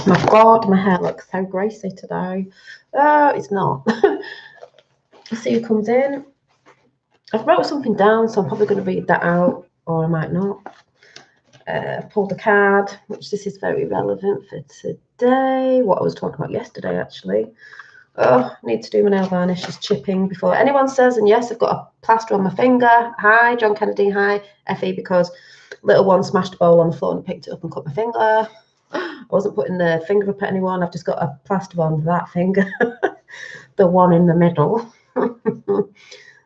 My God, my hair looks so greasy today. Oh, it's not. Let's see who comes in. I've wrote something down, so I'm probably going to read that out, or I might not. Pulled a card, which this is very relevant for today. What I was talking about yesterday, actually. Oh, I need to do my nail varnish. It's chipping before anyone says. And yes, I've got a plaster on my finger. Hi, John Kennedy. Hi, Effie, because little one smashed a bowl on the floor and picked it up and cut my finger. I wasn't putting the finger up at anyone. I've just got a plaster on that finger, the one in the middle.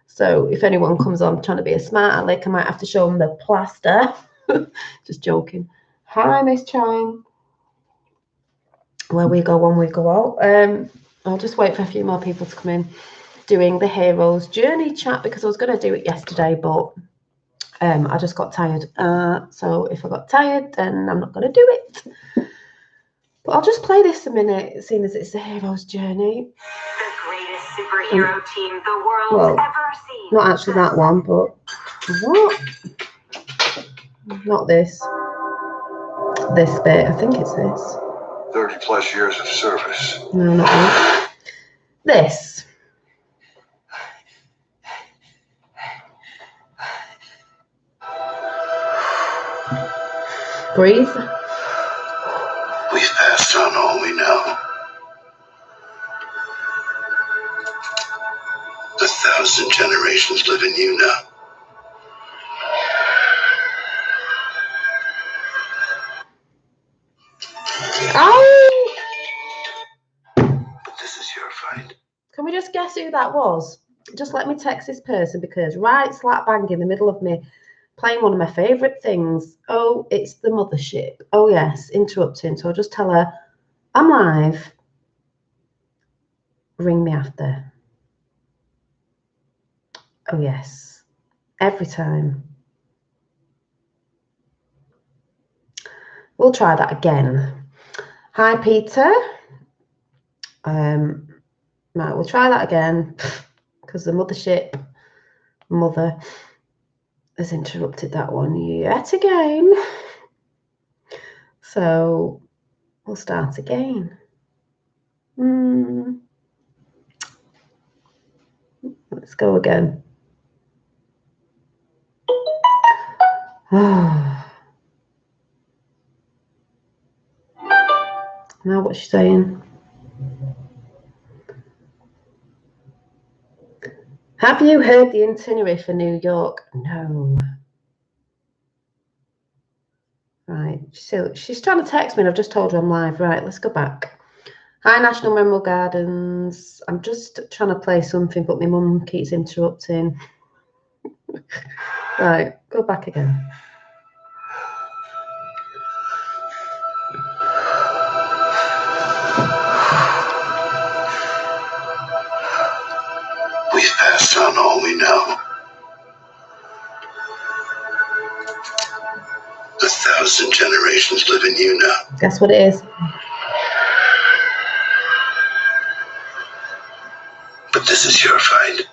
So if anyone comes on trying to be a smart aleck, I might have to show them the plaster. Just joking. Hi, Miss Chime. Where we go on, we go out. I'll just wait for a few more people to come in. Doing the Hero's Journey chat because I was going to do it yesterday, but I just got tired. So if I got tired, then I'm not going to do it. But I'll just play this a minute, seeing as it's the Hero's Journey. The greatest superhero team the world's ever seen. Not actually that one, but what? Not this. This bit. I think it's this. 30 plus years of service. No, not that. This. Breathe. We've passed on all we know. 1,000 generations live in you now. Oh! But this is your fight. Can we just guess who that was? Just let me text this person because right slap bang in the middle of me playing one of my favourite things. Oh, it's the mothership. Oh, yes, interrupting. So I'll just tell her, I'm live. Ring me after. Oh, yes. Every time. We'll try that again. Hi, Peter. Right, we'll try that again because the mothership mother has interrupted that one yet again. So we'll start again. Let's go again. Now what's she saying? Have you heard the itinerary for New York? No. Right, so she's trying to text me and I've just told her I'm live. Right, let's go back. Hi, National Memorial Gardens. I'm just trying to play something, but my mum keeps interrupting. Right, go back again. We've passed on all we know. 1,000 generations live in you now. Guess what it is? But this is your fight.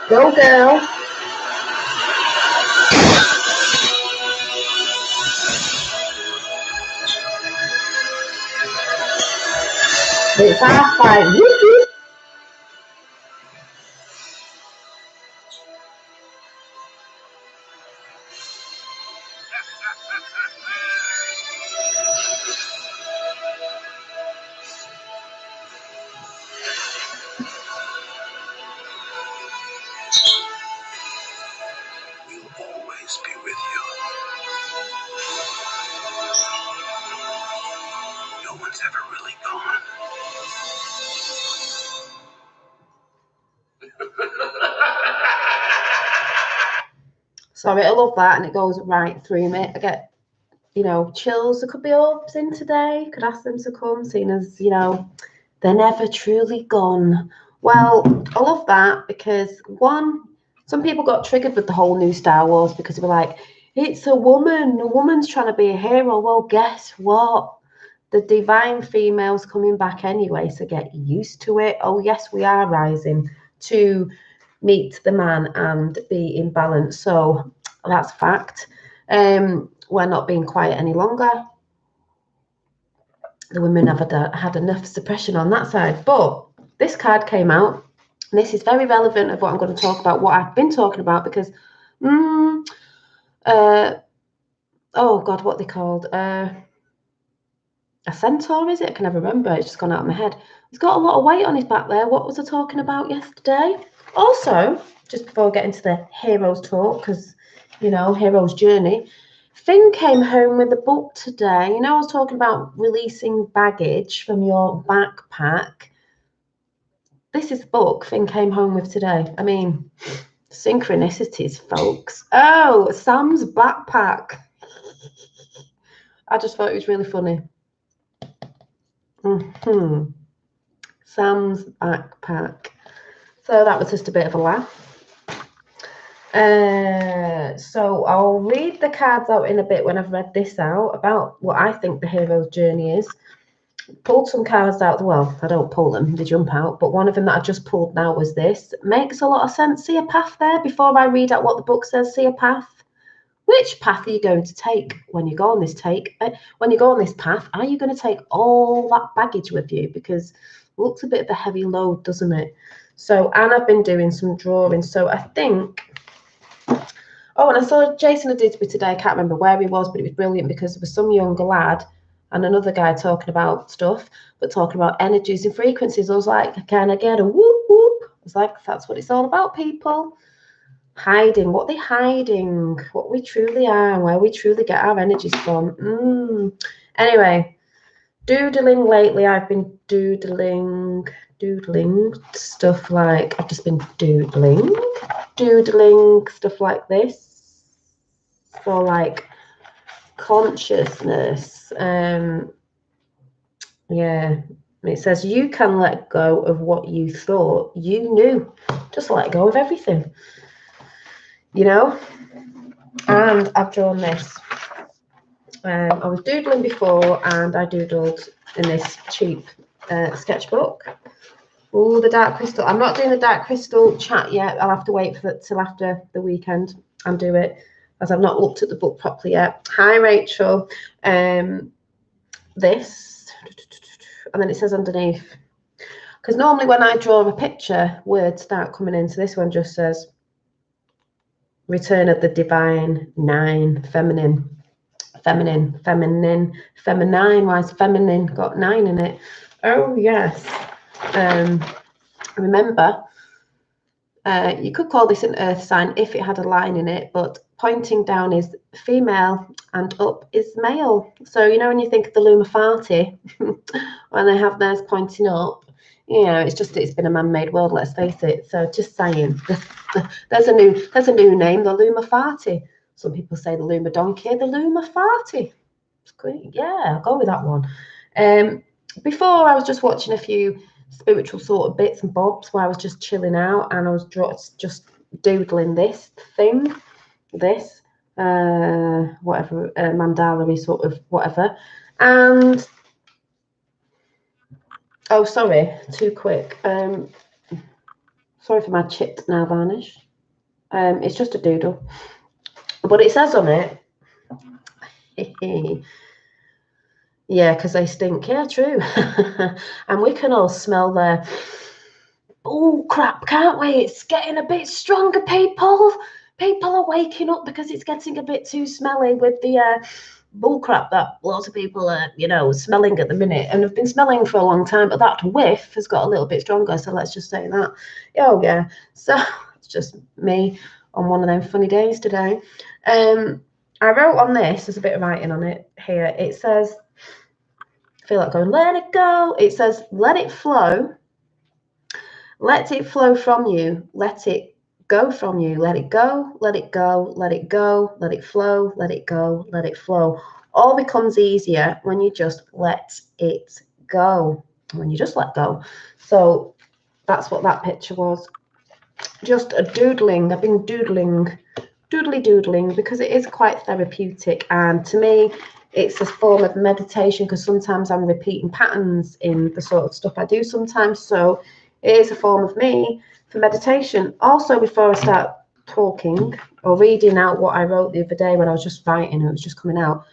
Go, girl. It's half five. Whoop. We'll always be with you. No one's ever really gone. Sorry, I love that, and it goes right through me. I get, you know, chills. There could be orbs in today. Could ask them to come, seeing as, you know, they're never truly gone. Well, I love that because, one, some people got triggered with the whole new Star Wars because they were like, it's a woman's trying to be a hero. Well, guess what? The divine female's coming back anyway, so get used to it. Oh, yes, we are rising to meet the man and be in balance. So that's fact. We're not being quiet any longer. The women have had enough suppression on that side. But this card came out. And this is very relevant of what I'm going to talk about, what I've been talking about, because, oh God, what they called? A centaur, is it? I can never remember. It's just gone out of my head. He's got a lot of weight on his back there. What was I talking about yesterday? Also, just before I get into the hero's talk, because, you know, hero's journey, Finn came home with a book today. You know, I was talking about releasing baggage from your backpack. This is the book Finn came home with today. I mean, synchronicities, folks. Oh, Sam's backpack. I just thought it was really funny. Sam's backpack. So that was just a bit of a laugh. So I'll read the cards out in a bit when I've read this out about what I think the hero's journey is. Pulled some cards out. Well, I don't pull them, they jump out. But one of them that I just pulled now was this. Makes a lot of sense. See a path there? Before I read out what the book says, see a path? Which path are you going to take when you go on this when you go on this path? Are you going to take all that baggage with you? Because it looks a bit of a heavy load, doesn't it? So, and I've been doing some drawing. So I think, oh, and I saw Jason Adisby today. I can't remember where he was, but it was brilliant because there was some younger lad and another guy talking about stuff, but talking about energies and frequencies. I was like, can I get a whoop whoop? I was like, that's what it's all about, people. Hiding, what they're hiding, what we truly are, and where we truly get our energies from. Anyway, doodling lately. I've been doodling stuff like, I've just been doodling stuff like this for like consciousness. Yeah, it says you can let go of what you thought you knew. Just let go of everything, you know. And I've drawn this. I was doodling before, and I doodled in this cheap sketchbook. Oh, the dark crystal. I'm not doing the dark crystal chat yet. I'll have to wait for till after the weekend and do it, as I've not looked at the book properly yet. Hi, Rachel. This, and then it says underneath, because normally when I draw a picture, words start coming in. So this one just says Return of the Divine 9, feminine. Why is feminine got 9 in it? Oh, yes. Remember, you could call this an earth sign if it had a line in it, but pointing down is female and up is male. So, you know, when you think of the Lumafati, when they have theirs pointing up, you know, it's been a man-made world, let's face it. So just saying, there's a new name, the Lumafati. Some people say the Luma Donkey, the Lumafati. It's great. Yeah, I'll go with that one. Before I was just watching a few spiritual sort of bits and bobs where I was just chilling out, and I was just doodling this thing, whatever, mandala-y sort of whatever. And oh, sorry, too quick. Sorry for my chipped nail varnish. It's just a doodle, but it says on it, yeah, because they stink. Yeah, true. And we can all smell their bull crap, can't we? It's getting a bit stronger, people. People are waking up because it's getting a bit too smelly with the bull crap that lots of people are, you know, smelling at the minute, and have been smelling for a long time, but that whiff has got a little bit stronger. So let's just say that. Oh, yeah. So it's just me on one of them funny days today. I wrote on this, there's a bit of writing on it here. It says, I feel like going, let it go. It says, let it flow. Let it flow from you. Let it go from you. Let it go, let it go, let it go, let it flow, let it go, let it flow. All becomes easier when you just let it go, when you just let go. So that's what that picture was. Just a doodling. I've been doodling because it is quite therapeutic, and to me it's a form of meditation, because sometimes I'm repeating patterns in the sort of stuff I do sometimes, so it is a form of me for meditation. Also, before I start talking or reading out what I wrote the other day when I was just writing and it was just coming out,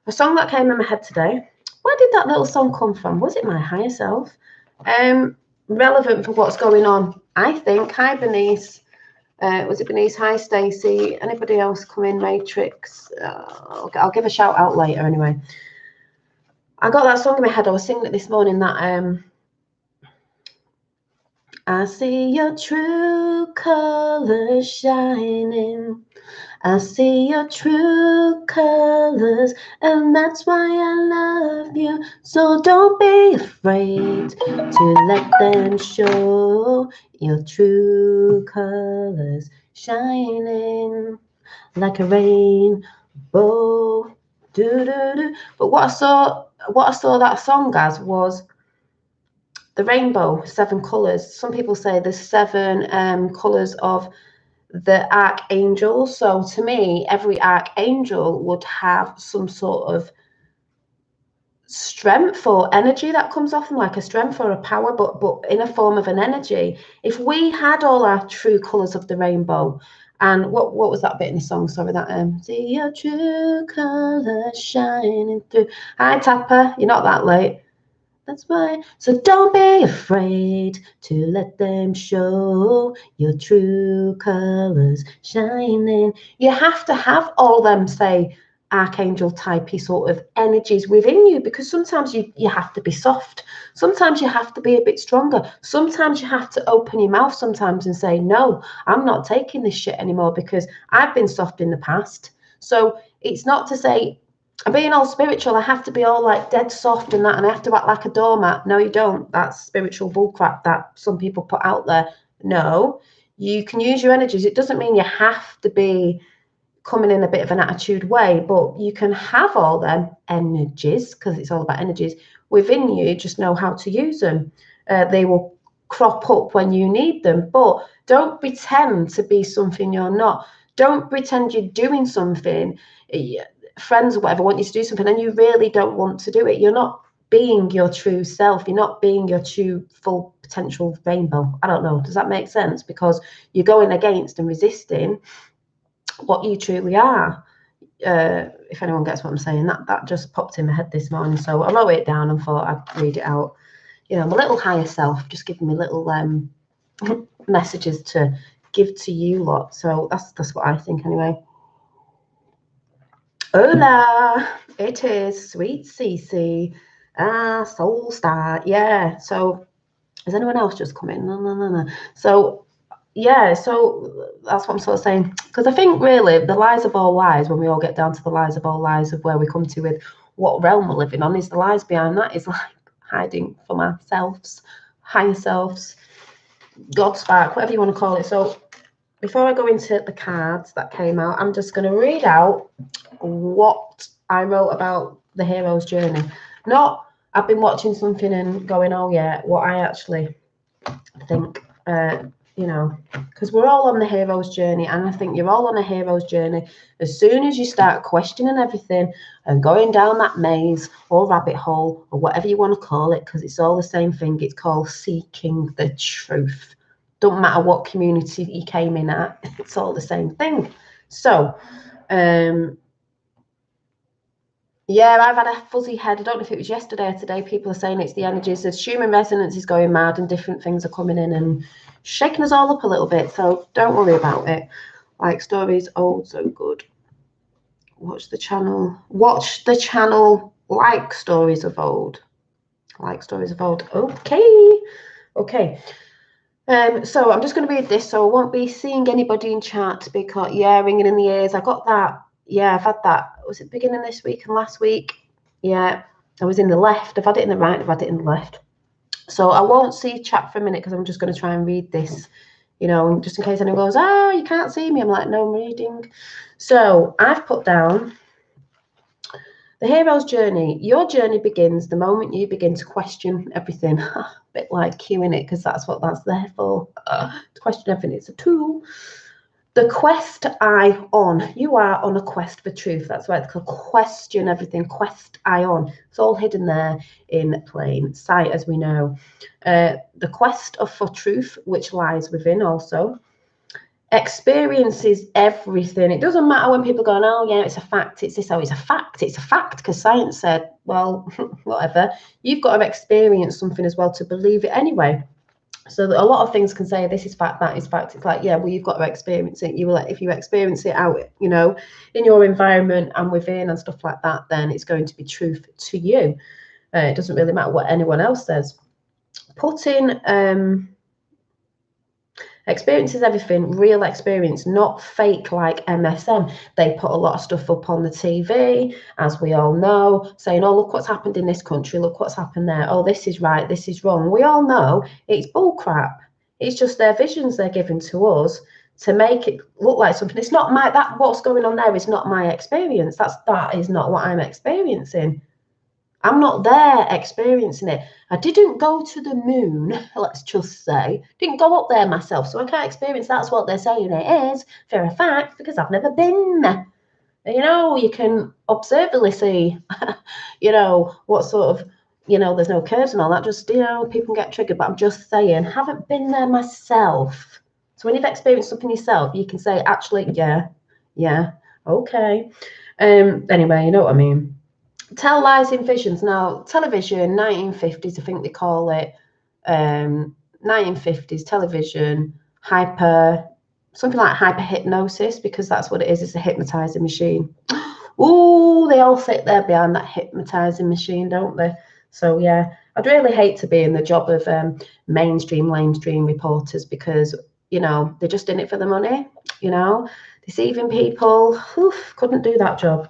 a song that came in my head today. Where did that little song come from? Was it my higher self? Relevant for what's going on, I think. Hi Bernice. Was it Bernice? Hi, Stacey. Anybody else come in? Matrix. I'll give a shout out later anyway. I got that song in my head. I was singing it this morning. That I see your true colors shining. I see your true colors, and that's why I love you. So don't be afraid to let them show your true colors shining like a rainbow. Do-do-do. But what I saw that song as was the rainbow, 7 colours. Some people say there's 7 colours of the archangel. So to me, every archangel would have some sort of strength or energy that comes off them, like a strength or a power, but in a form of an energy. If we had all our true colours of the rainbow, and what was that bit in the song? Sorry, that see your true colours shining through. Hi Tapper, you're not that late. That's why. So don't be afraid to let them show your true colors shining. You have to have all them, say, archangel typey sort of energies within you, because sometimes you have to be soft. Sometimes you have to be a bit stronger. Sometimes you have to open your mouth sometimes and say, no, I'm not taking this shit anymore because I've been soft in the past. So it's not to say, I'm being all spiritual, I have to be all like dead soft and that, and I have to act like a doormat. No, you don't. That's spiritual bullcrap that some people put out there. No, you can use your energies. It doesn't mean you have to be coming in a bit of an attitude way, but you can have all them energies, because it's all about energies within you. Just know how to use them. They will crop up when you need them, but don't pretend to be something you're not. Don't pretend you're doing something. Friends or whatever want you to do something and you really don't want to do it. You're not being your true self. You're not being your true full potential rainbow. I don't know. Does that make sense? Because you're going against and resisting what you truly are. If anyone gets what I'm saying, that just popped in my head this morning. So I wrote it down and thought I'd read it out. You know, my little higher self just giving me little messages to give to you lot. So that's what I think anyway. Hola, it is Sweet Cece. Soul Star. Yeah. So has anyone else just come in? No. So yeah, so that's what I'm sort of saying. Because I think really the lies of all lies, when we all get down to the lies of all lies of where we come to with what realm we're living on, is the lies behind that is like hiding from ourselves, higher selves, God spark, whatever you want to call it. So before I go into the cards that came out, I'm just going to read out what I wrote about the hero's journey. Not I've been watching something and going, oh yeah, what I actually think, you know, because we're all on the hero's journey, and I think you're all on a hero's journey as soon as you start questioning everything and going down that maze or rabbit hole or whatever you want to call it, because it's all the same thing. It's called seeking the truth. Don't matter what community you came in at, it's all the same thing. So, yeah, I've had a fuzzy head. I don't know if it was yesterday or today. People are saying it's the energies. The human resonance is going mad and different things are coming in and shaking us all up a little bit. So don't worry about it. Like stories old, so good. Watch the channel. Like stories of old. Like stories of old. Okay. So I'm just going to read this. So I won't be seeing anybody in chat because, yeah, ringing in the ears. I got that. Yeah, I've had that. Was it beginning this week and last week? Yeah, I was in the left. I've had it in the right. I've had it in the left. So I won't see chat for a minute because I'm just going to try and read this you know, and just in case anyone goes, oh, you can't see me. I'm like, no, I'm reading. So I've put down the hero's journey. Your journey begins the moment you begin to question everything. A bit like queuing it, because that's what that's there for. To question everything. It's a tool. The quest eye on. You are on a quest for truth. That's why it's called question everything. Quest eye on. It's all hidden there in plain sight, as we know. The quest for truth, which lies within also. Experiences everything. It doesn't matter when people go, oh yeah, it's a fact, it's this, oh, it's a fact, because science said, well, whatever. You've got to experience something as well to believe it anyway. So a lot of things can say this is fact, that is fact. It's like, yeah, well, you've got to experience it. You will, if you experience it out, you know, in your environment and within and stuff like that, then it's going to be truth to you. It doesn't really matter what anyone else says. Putting experience is everything, real experience, not fake like MSM. They put a lot of stuff up on the TV, as we all know, saying, oh, look what's happened in this country, look what's happened there, oh, this is right, this is wrong. We all know it's bullcrap. It's just their visions they're giving to us to make it look like something. It's not my, that what's going on there is not my experience. That is not what I'm experiencing. I'm not there experiencing it. I didn't go to the moon, let's just say. Didn't go up there myself, so I can't experience that's what they're saying it is, for a fact, because I've never been there. You know, you can observably see, you know, what sort of, you know, there's no curves and all that. Just, you know, people can get triggered, but I'm just saying, haven't been there myself. So when you've experienced something yourself, you can say, actually, yeah, okay. Anyway, you know what I mean. Tell lies in visions. Now, television, 1950s, I think they call it. 1950s television, something like hyper hypnosis, because that's what it is. It's a hypnotizing machine. Oh, they all sit there behind that hypnotizing machine, don't they? So yeah, I'd really hate to be in the job of mainstream reporters, because, you know, they're just in it for the money, you know, deceiving people. Oof, couldn't do that job.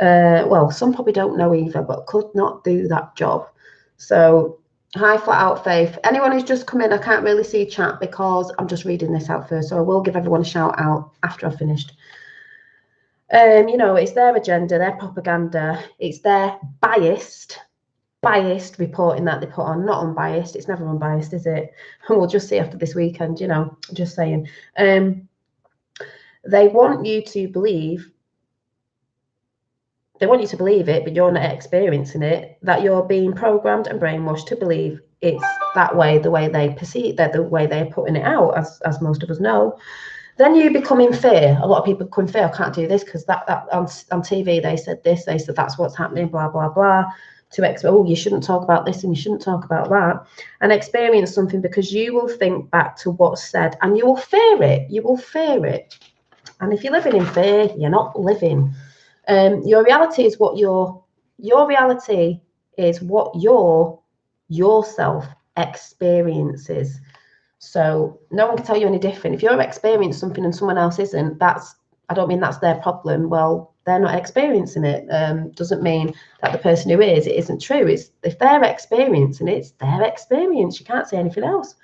Well, some probably don't know either, but could not do that job. So, hi, flat out faith. Anyone who's just come in, I can't really see chat because I'm just reading this out first. So I will give everyone a shout out after I've finished. You know, it's their agenda, their propaganda. It's their biased reporting that they put on, not unbiased. It's never unbiased, is it? And we'll just see after this weekend, you know, just saying. They want you to believe. They want you to believe it, but you're not experiencing it, that you're being programmed and brainwashed to believe it's that way, the way they perceive that, the way they're putting it out, as most of us know. Then you become in fear. A lot of people become in fear. I can't do this because that on TV they said this, they said that's what's happening, blah, blah, blah. Oh, you shouldn't talk about this and you shouldn't talk about that. And experience something, because you will think back to what's said and you will fear it. You will fear it. And if you're living in fear, you're not living. Your reality is what your reality is what yourself experiences. So no one can tell you any different. If you're experiencing something and someone else isn't, I don't mean that's their problem. Well, they're not experiencing it. Doesn't mean that the person who is, it isn't true. It's if they're experiencing it, it's their experience. You can't say anything else.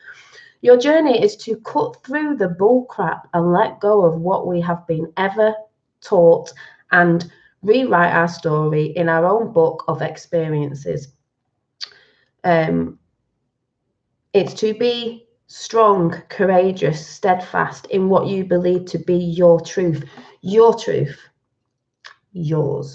Your journey is to cut through the bull crap and let go of what we have been ever taught and rewrite our story in our own book of experiences. It's to be strong, courageous, steadfast in what you believe to be your truth, yours,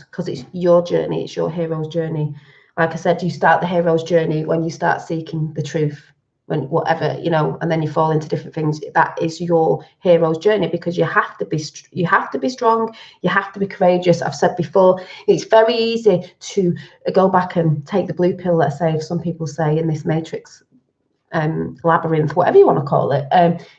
because it's your journey, it's your hero's journey. Like I said, you start the hero's journey when you start seeking the truth, when whatever, you know, and then you fall into different things. That is your hero's journey, because you have to be strong, you have to be courageous. I've said before, it's very easy to go back and take the blue pill, let's say, if some people say, in this matrix labyrinth, whatever you want to call it.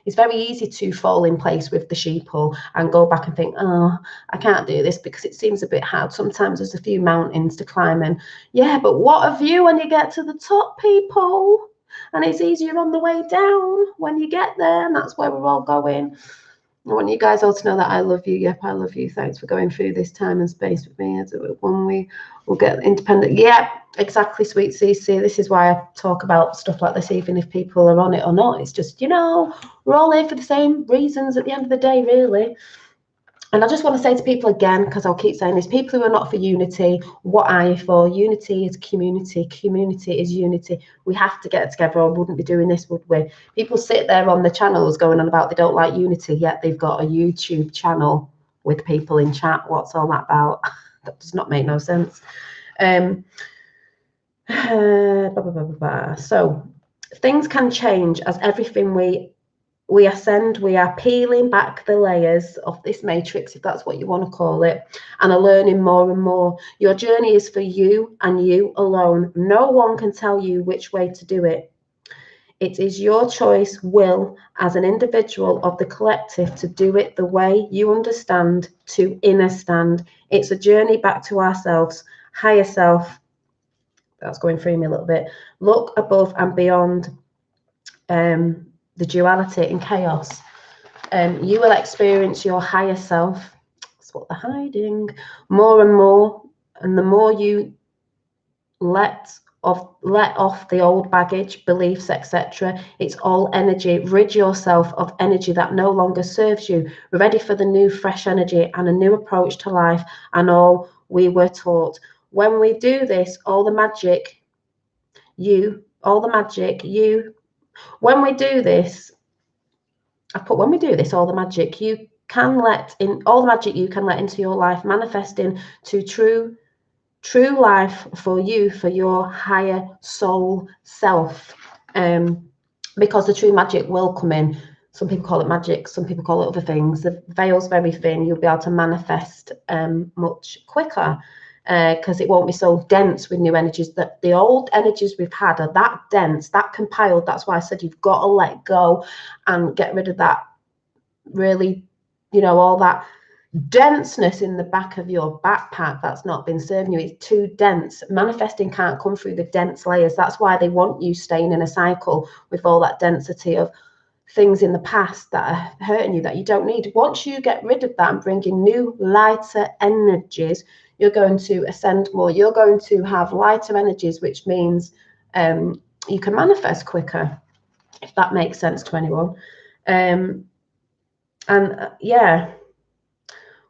It's very easy to fall in place with the sheeple and go back and think, oh, I can't do this because it seems a bit hard. Sometimes there's a few mountains to climb, and yeah, but what a view when you get to the top, people. And it's easier on the way down when you get there, and that's where we're all going. I want you guys all to know that I love you. Yep, I love you. Thanks for going through this time and space with me. As when we will get independent. Yeah, exactly, sweet CC. This is why I talk about stuff like this, even if people are on it or not. It's just, we're all here for the same reasons at the end of the day, really. And I just want to say to people again, because I'll keep saying this, people who are not for unity, what are you for? Unity is community. Community is unity. We have to get together or wouldn't be doing this, would we? People sit there on the channels going on about they don't like unity, yet they've got a YouTube channel with people in chat. What's all that about? That does not make no sense. So things can change as everything we ascend, we are peeling back the layers of this matrix, if that's what you want to call it, and are learning more and more. Your journey is for you and you alone. No one can tell you which way to do it. It is your choice, will, as an individual of the collective, to do it the way you understand, to inner stand. It's a journey back to ourselves, higher self. That's going through me a little bit. Look above and beyond the duality and chaos. You will experience your higher self. That's what they're hiding. More and more. And the more you let off the old baggage, beliefs, etc., it's all energy. Rid yourself of energy that no longer serves you. We're ready for the new, fresh energy and a new approach to life and all we were taught. When we do this, all the magic, when we do this, when we do this, all the magic you can let into your life, manifesting to true life for you, for your higher soul self. Because the true magic will come in. Some people call it magic, some people call it other things. The veil's very thin. You'll be able to manifest much quicker. Because it won't be so dense with new energies. That the old energies we've had are that dense, that compiled. That's why I said you've got to let go and get rid of that really, all that denseness in the back of your backpack that's not been serving you. It's too dense. Manifesting can't come through the dense layers. That's why they want you staying in a cycle with all that density of things in the past that are hurting you that you don't need. Once you get rid of that and bring in new, lighter energies, you're going to ascend more. You're going to have lighter energies, which means you can manifest quicker, if that makes sense to anyone.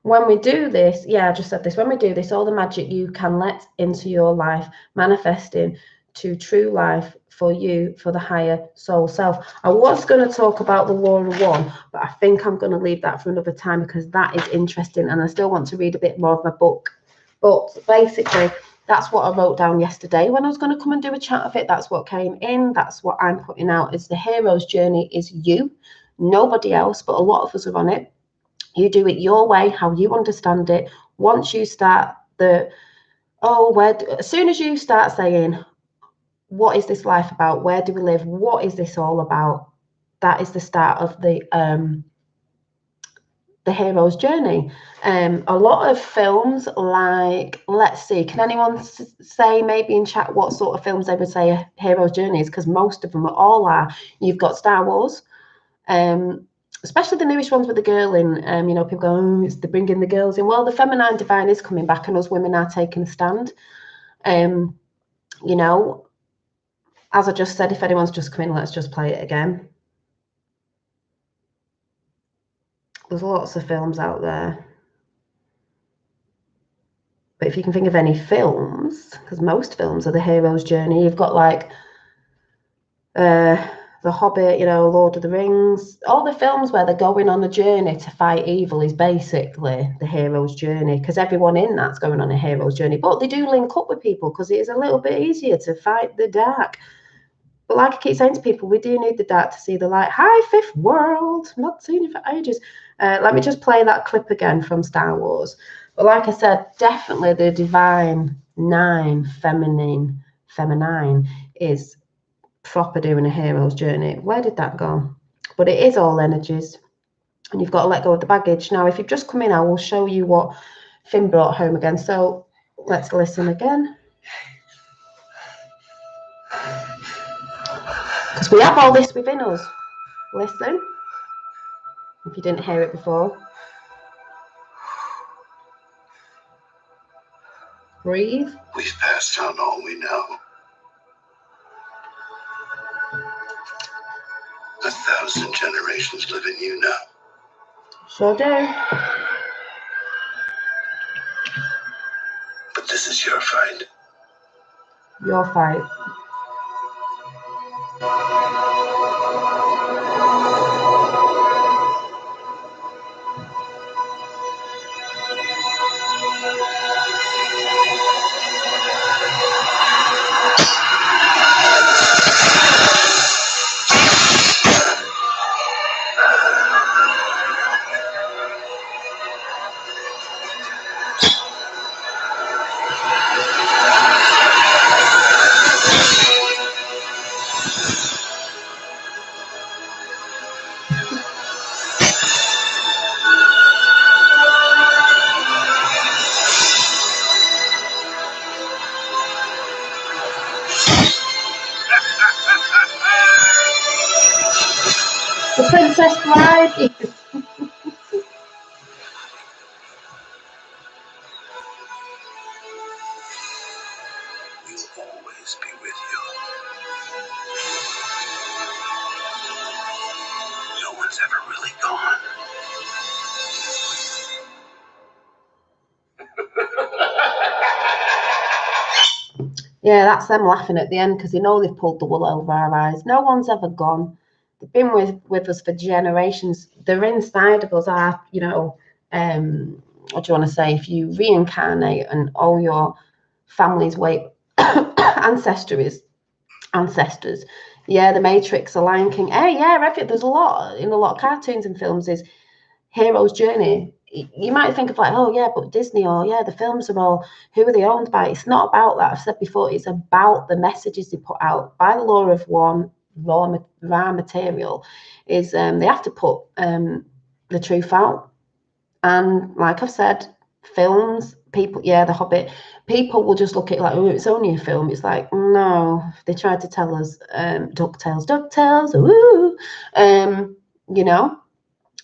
When we do this, I just said this, when we do this, all the magic you can let into your life, manifesting to true life for you, for the higher soul self. I was going to talk about the Law of One, but I think I'm going to leave that for another time because that is interesting and I still want to read a bit more of my book. But basically, that's what I wrote down yesterday when I was going to come and do a chat of it. That's what came in. That's what I'm putting out is the hero's journey is you, nobody else, but a lot of us are on it. You do it your way, how you understand it. Once you start as soon as you start saying, what is this life about? Where do we live? What is this all about? That is the start of the hero's journey. A lot of films, like, let's see, can anyone say maybe in chat what sort of films they would say a hero's journey is? Because most of them all are. You've got Star Wars, especially the newest ones with the girl in. People go, it's the bringing the girls in. Well, the feminine divine is coming back, and us women are taking a stand. As I just said, if anyone's just come in, let's just play it again. There's lots of films out there. But if you can think of any films, because most films are the hero's journey, you've got like The Hobbit, Lord of the Rings, all the films where they're going on a journey to fight evil is basically the hero's journey, because everyone in that's going on a hero's journey. But they do link up with people because it is a little bit easier to fight the dark. But like I keep saying to people, we do need the dark to see the light. Hi, Fifth World. Not seen you for ages. Let me just play that clip again from Star Wars. But like I said, definitely the divine nine, feminine is proper doing a hero's journey. Where did that go? But it is all energies. And you've got to let go of the baggage. Now, if you've just come in, I will show you what Finn brought home again. So let's listen again. Because we have all this within us. Listen. if you didn't hear it before. Breathe. We've passed on all we know. 1,000 generations live in you now. Sure do. But this is your fight. Your fight. The Princess Bride. We'll always be with you. No one's ever really gone. Yeah, that's them laughing at the end because they know they've pulled the wool over our eyes. No one's ever gone. They've been with us for generations. They're inside of us. What do you want to say? If you reincarnate and all your family's ancestors, yeah, the Matrix, the Lion King. Hey, yeah, there's a lot in a lot of cartoons and films is hero's journey. You might think of like, oh yeah, but Disney, or yeah, the films are all, who are they owned by? It's not about that. I've said before, it's about the messages they put out. By the law of one, raw material is they have to put the truth out. And like I've said, films, people, yeah, The Hobbit, people will just look at it like, oh, it's only a film. It's like, no, they tried to tell us DuckTales, ooh, you know,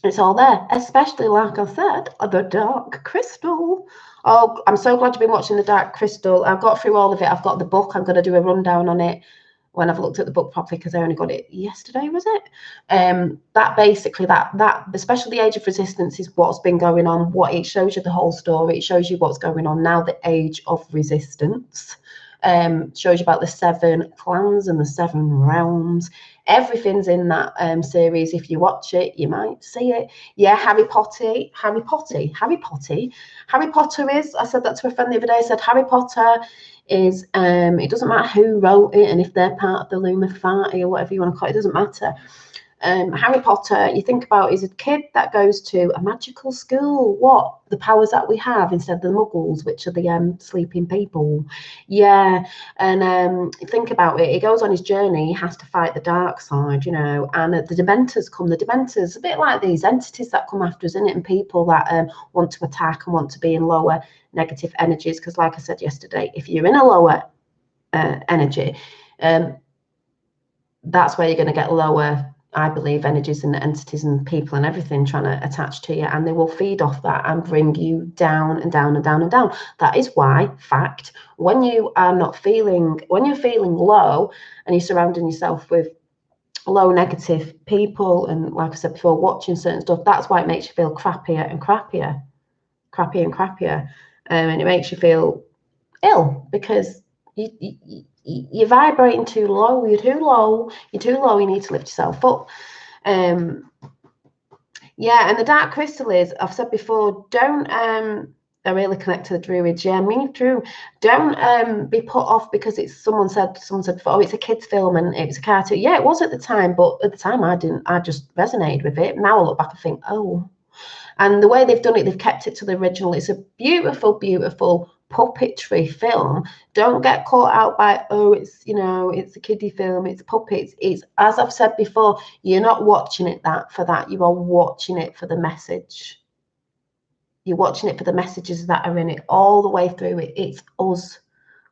it's all there, especially, like I said, The Dark Crystal. Oh, I'm so glad you've been watching The Dark Crystal. I've got through all of it. I've got the book. I'm going to do a rundown on it when I've looked at the book properly because I only got it yesterday, was it? That basically, that especially the Age of Resistance is what's been going on. What it shows you the whole story. It shows you what's going on now, the Age of Resistance. Shows you about the 7 clans and the 7 realms. Everything's in that series. If you watch it, you might see it. Yeah, Harry Potter is, I said that to a friend the other day, I said Harry Potter is, it doesn't matter who wrote it and if they're part of the Illuminati or whatever you want to call it, it doesn't matter. Harry Potter, you think about, is a kid that goes to a magical school. What? The powers that we have instead of the muggles, which are the sleeping people. Yeah. And think about it. He goes on his journey. He has to fight the dark side, you know. And the Dementors come. The Dementors, a bit like these entities that come after us, isn't it? And people that want to attack and want to be in lower negative energies. Because like I said yesterday, if you're in a lower energy, that's where you're going to get lower, I believe, energies and entities and people and everything trying to attach to you, and they will feed off that and bring you down and down and down and down. That is why, fact, when you are not feeling, when you're feeling low and you're surrounding yourself with low negative people and, like I said before, watching certain stuff, that's why it makes you feel crappier and crappier, and it makes you feel ill because you're vibrating too low. You're too low. You need to lift yourself up. Yeah, and the Dark Crystal is, I've said before, don't I really connect to the Druids. Yeah, me too. Don't be put off because it's someone said, oh, it's a kid's film and it was a cartoon. Yeah, it was at the time, but at the time I just resonated with it. Now I look back and think, oh. And the way they've done it, they've kept it to the original. It's a beautiful, beautiful puppetry film. Don't get caught out by, oh, it's, you know, it's a kiddie film, it's puppets. It's, as I've said before, you're not watching it for that. You are watching it for the message. You're watching it for the messages that are in it all the way through it. It's us.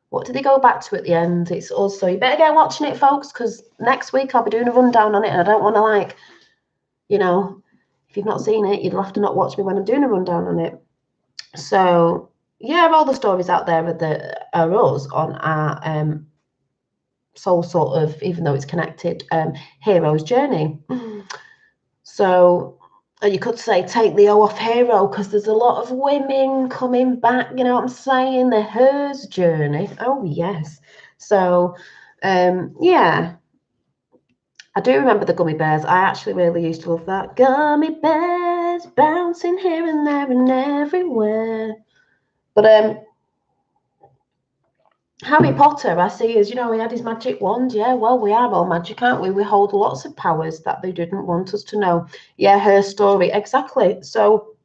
What do they go back to at the end? It's us. So you better get watching it, folks, because next week I'll be doing a rundown on it, and I don't want to, like, you know, If you've not seen it, you'll have to not watch me when I'm doing a rundown on it. So yeah, all the stories out there are us on our soul sort of, even though it's connected, hero's journey. So you could say take the O off hero, because there's a lot of women coming back, you know what I'm saying? The hers journey. Oh yes. So yeah, I do remember the gummy bears. I actually really used to love that. Gummy bears bouncing here and there and everywhere. But Harry Potter, I see, as you know, he had his magic wand. Yeah, well, we are all magic, aren't we? We hold lots of powers that they didn't want us to know. Yeah, her story, exactly. So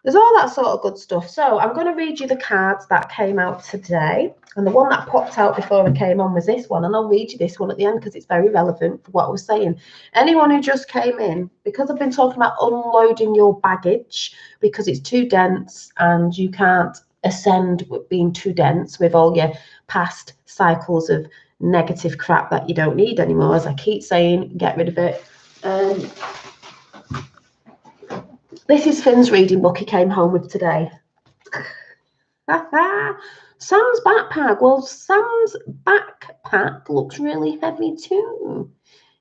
there's all that sort of good stuff. So I'm going to read you the cards that came out today. And the one that popped out before I came on was this one. And I'll read you this one at the end because it's very relevant for what I was saying. Anyone who just came in, because I've been talking about unloading your baggage because it's too dense and you can't ascend with being too dense with all your past cycles of negative crap that you don't need anymore. As I keep saying, get rid of it. This is Finn's reading book he came home with today. Sam's backpack. Well, Sam's backpack looks really heavy too.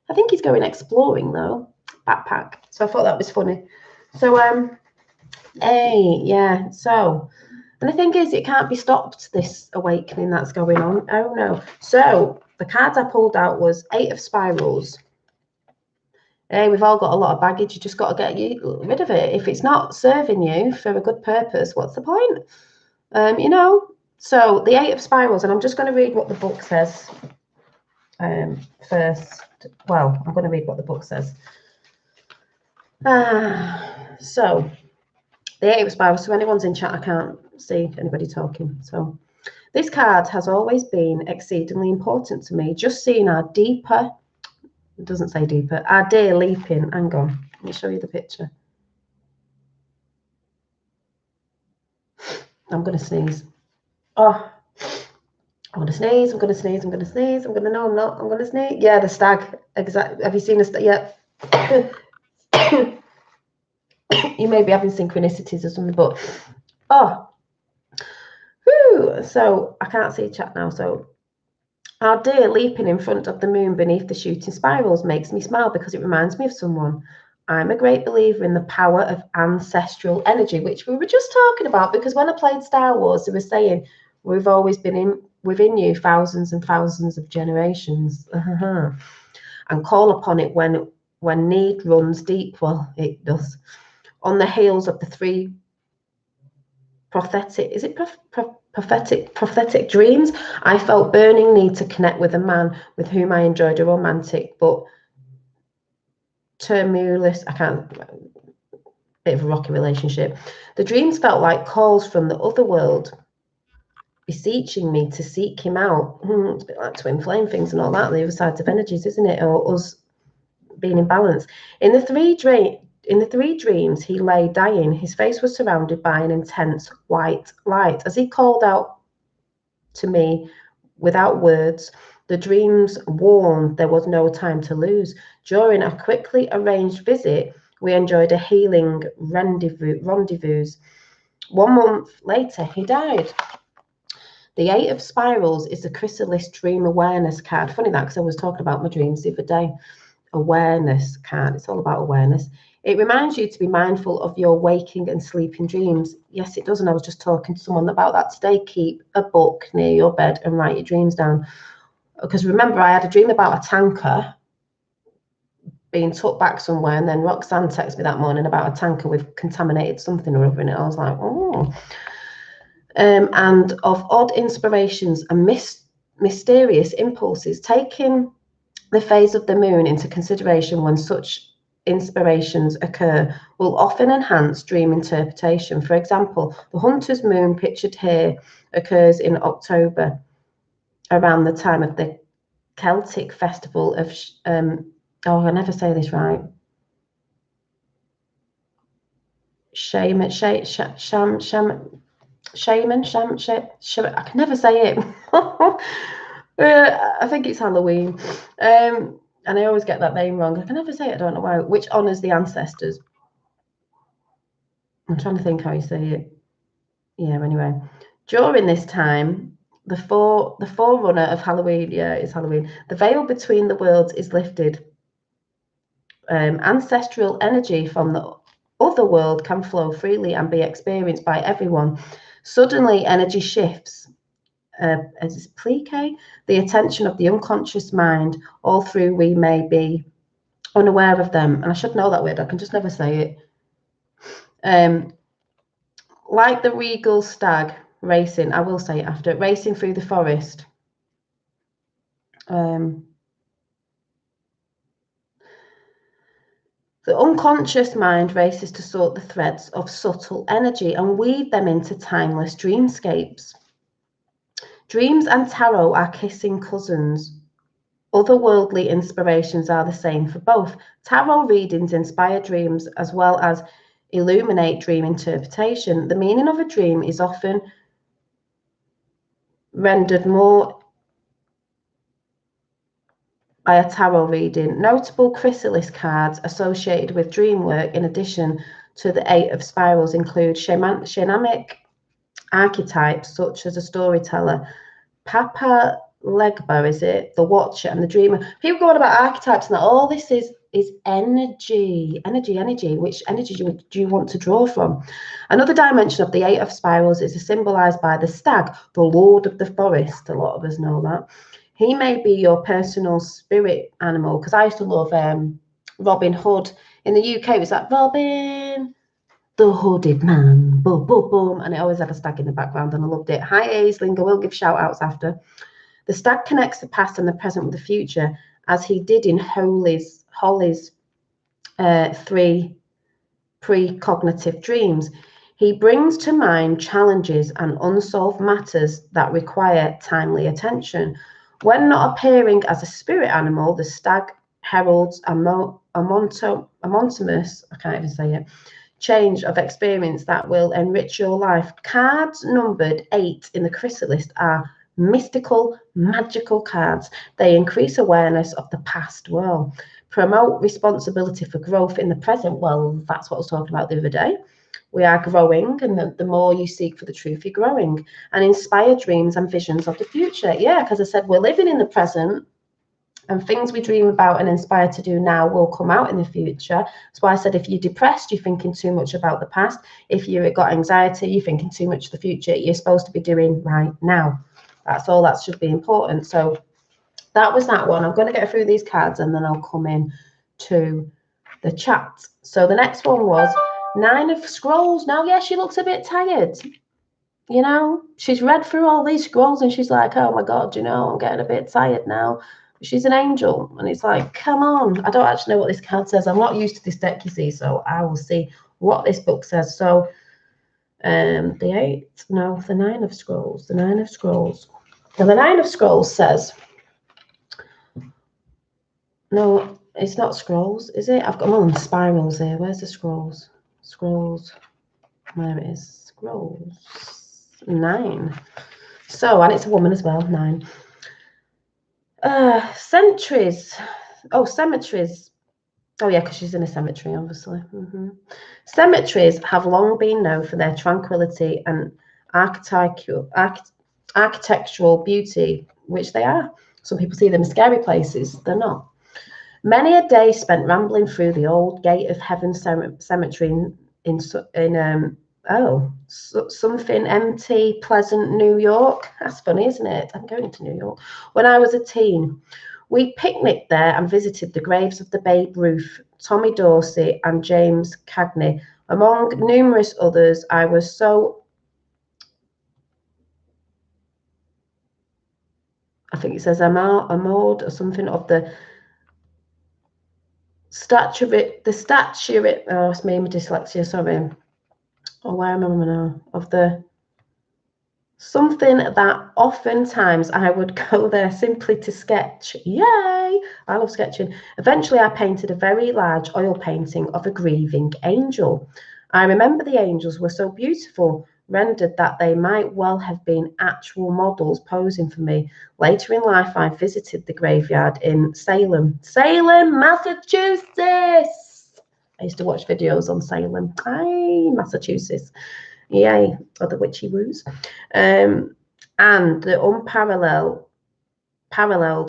I think he's going exploring though. Backpack. So I thought that was funny. So hey, yeah. So, and the thing is, it can't be stopped, this awakening that's going on. Oh no. So the cards I pulled out was 8 of Spirals. Hey, we've all got a lot of baggage. You just got to get rid of it. If it's not serving you for a good purpose, what's the point? You know. So the 8 of Spirals, and I'm just going to read what the book says first. Well, I'm going to read what the book says. So the 8 of Spirals. So anyone's in chat, I can't see anybody talking. So this card has always been exceedingly important to me. Just seeing our deeper. It doesn't say deeper. Our dear leaping. Hang on. Let me show you the picture. I'm going to sneeze. Oh, I'm going to sneeze. I'm going to sneeze. I'm going to sneeze. I'm going to, no, I'm not. I'm going to sneeze. Yeah, the stag. Exactly. Have you seen the stag? Yeah. You may be having synchronicities or something, but oh. Whew. So I can't see chat now. So our deer leaping in front of the moon beneath the shooting spirals makes me smile because it reminds me of someone. I'm a great believer in the power of ancestral energy, which we were just talking about, because when I played Star Wars, they were saying we've always been within you thousands and thousands of generations. And call upon it when need runs deep. Well, it does. On the heels of the 3 prophetic dreams, I felt burning need to connect with a man with whom I enjoyed a romantic but tumultuous, bit of a rocky relationship. The dreams felt like calls from the other world, beseeching me to seek him out. It's a bit like twin flame things and all that, the other sides of energies, isn't it? Or us being in balance. In the three dreams, he lay dying. His face was surrounded by an intense white light. As he called out to me without words, the dreams warned there was no time to lose. During a quickly arranged visit, we enjoyed a healing rendezvous. 1 month later, he died. The 8 of Spirals is the Chrysalis Dream Awareness card. Funny that, because I was talking about my dreams the other day. Awareness card. It's all about awareness. It reminds you to be mindful of your waking and sleeping dreams. Yes, it does. And I was just talking to someone about that today. Keep a book near your bed and write your dreams down. Because remember, I had a dream about a tanker being took back somewhere, and then Roxanne texted me that morning about a tanker with contaminated something or other in it. I was like, oh. And of odd inspirations and mysterious impulses, taking the phase of the moon into consideration when such inspirations occur will often enhance dream interpretation. For example, the hunter's moon pictured here occurs in October, around the time of the Celtic festival of I never say this right. Shaman. I can never say it. I think it's Halloween. And I always get that name wrong. I can never say it, I don't know why, which honours the ancestors. I'm trying to think how you say it. Yeah, anyway. During this time, the forerunner of Halloween, yeah, it's Halloween. The veil between the worlds is lifted. Ancestral energy from the other world can flow freely and be experienced by everyone. Suddenly, energy shifts. As plique, the attention of the unconscious mind, all through we may be unaware of them. And I should know that word, I can just never say it. Like the regal stag racing, I will say it after, racing through the forest. The unconscious mind races to sort the threads of subtle energy and weave them into timeless dreamscapes. Dreams and tarot are kissing cousins. Otherworldly inspirations are the same for both. Tarot readings inspire dreams as well as illuminate dream interpretation. The meaning of a dream is often rendered more by a tarot reading. Notable chrysalis cards associated with dream work, in addition to the 8 of spirals, include shamanic archetypes such as a storyteller, Papa Legba, is it, the watcher and the dreamer. People go on about archetypes and that all this is energy. Which energy do you want to draw from? Another dimension of the 8 of spirals is symbolized by the stag, the lord of the forest. A lot of us know that. He may be your personal spirit animal, because I used to love Robin Hood. In the UK, it was like Robin, the hooded man, boom, boom, boom. And it always had a stag in the background, and I loved it. Hi, Aisling, I will give shout outs after. The stag connects the past and the present with the future, as he did in Holly's 3 precognitive dreams. He brings to mind challenges and unsolved matters that require timely attention. When not appearing as a spirit animal, the stag heralds a monotonous, I can't even say it, change of experience that will enrich your life. Cards numbered 8 in the chrysalis are mystical, magical cards. They increase awareness of the past. Well, promote responsibility for growth in the present. Well, that's what I was talking about the other day. We are growing, and the more you seek for the truth, you're growing. And inspire dreams and visions of the future. Yeah, because I said we're living in the present, and things we dream about and inspire to do now will come out in the future. That's why I said if you're depressed, you're thinking too much about the past. If you've got anxiety, you're thinking too much of the future. You're supposed to be doing right now. That's all that should be important. So that was that one. I'm going to get through these cards and then I'll come in to the chat. So the next one was 9 of Scrolls. Now, yeah, she looks a bit tired. You know, she's read through all these scrolls and she's like, oh my God, you know, I'm getting a bit tired now. She's an angel. And it's like, come on. I don't actually know what this card says. I'm not used to this deck, you see, so I will see what this book says. So the 9 of Scrolls. The 9 of Scrolls. Now, the 9 of Scrolls says, no, it's not scrolls, is it? I've got them on spirals here. Where's the scrolls? Scrolls. There it is. Scrolls. 9. So, and it's a woman as well. 9. Centuries. Oh, cemeteries. Oh, yeah, because she's in a cemetery, obviously. Cemeteries have long been known for their tranquility and architectural beauty, which they are. Some people see them as scary places. They're not. Many a day spent rambling through the old Gate of Heaven cemetery in something empty, pleasant New York. That's funny, isn't it? I'm going to New York. When I was a teen, we picnicked there and visited the graves of the Babe Ruth, Tommy Dorsey, and James Cagney. Among numerous others, I was so... I think it says Amod or something of the statue. Oh, it's me, my dyslexia, sorry. Oh, where am I now? Of the something that oftentimes I would go there simply to sketch. Yay! I love sketching. Eventually, I painted a very large oil painting of a grieving angel. I remember the angels were so beautiful, rendered that they might well have been actual models posing for me. Later in life, I visited the graveyard in Salem, Massachusetts. I used to watch videos on Salem. Hi, Massachusetts. Yay, or the witchy woos. And the unparalleled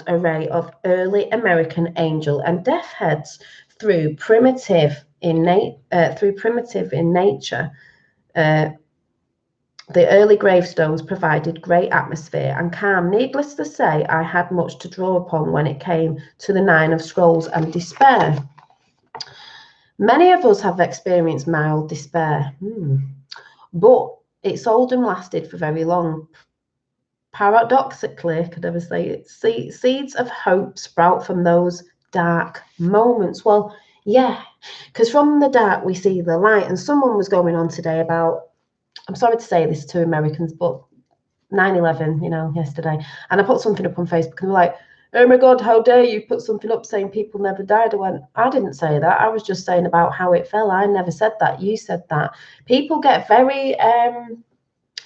array of early American angel and death heads through primitive in nature. The early gravestones provided great atmosphere and calm. Needless to say, I had much to draw upon when it came to the Nine of Scrolls and despair. Many of us have experienced mild despair, but it seldom lasted for very long. Paradoxically, I could never say it, seeds of hope sprout from those dark moments. Well, yeah, because from the dark we see the light. And someone was going on today about, I'm sorry to say this to Americans, but 9/11, yesterday. And I put something up on Facebook and they were like, oh my God, how dare you put something up saying people never died? I went, I didn't say that. I was just saying about how it fell. I never said that. You said that. People get very,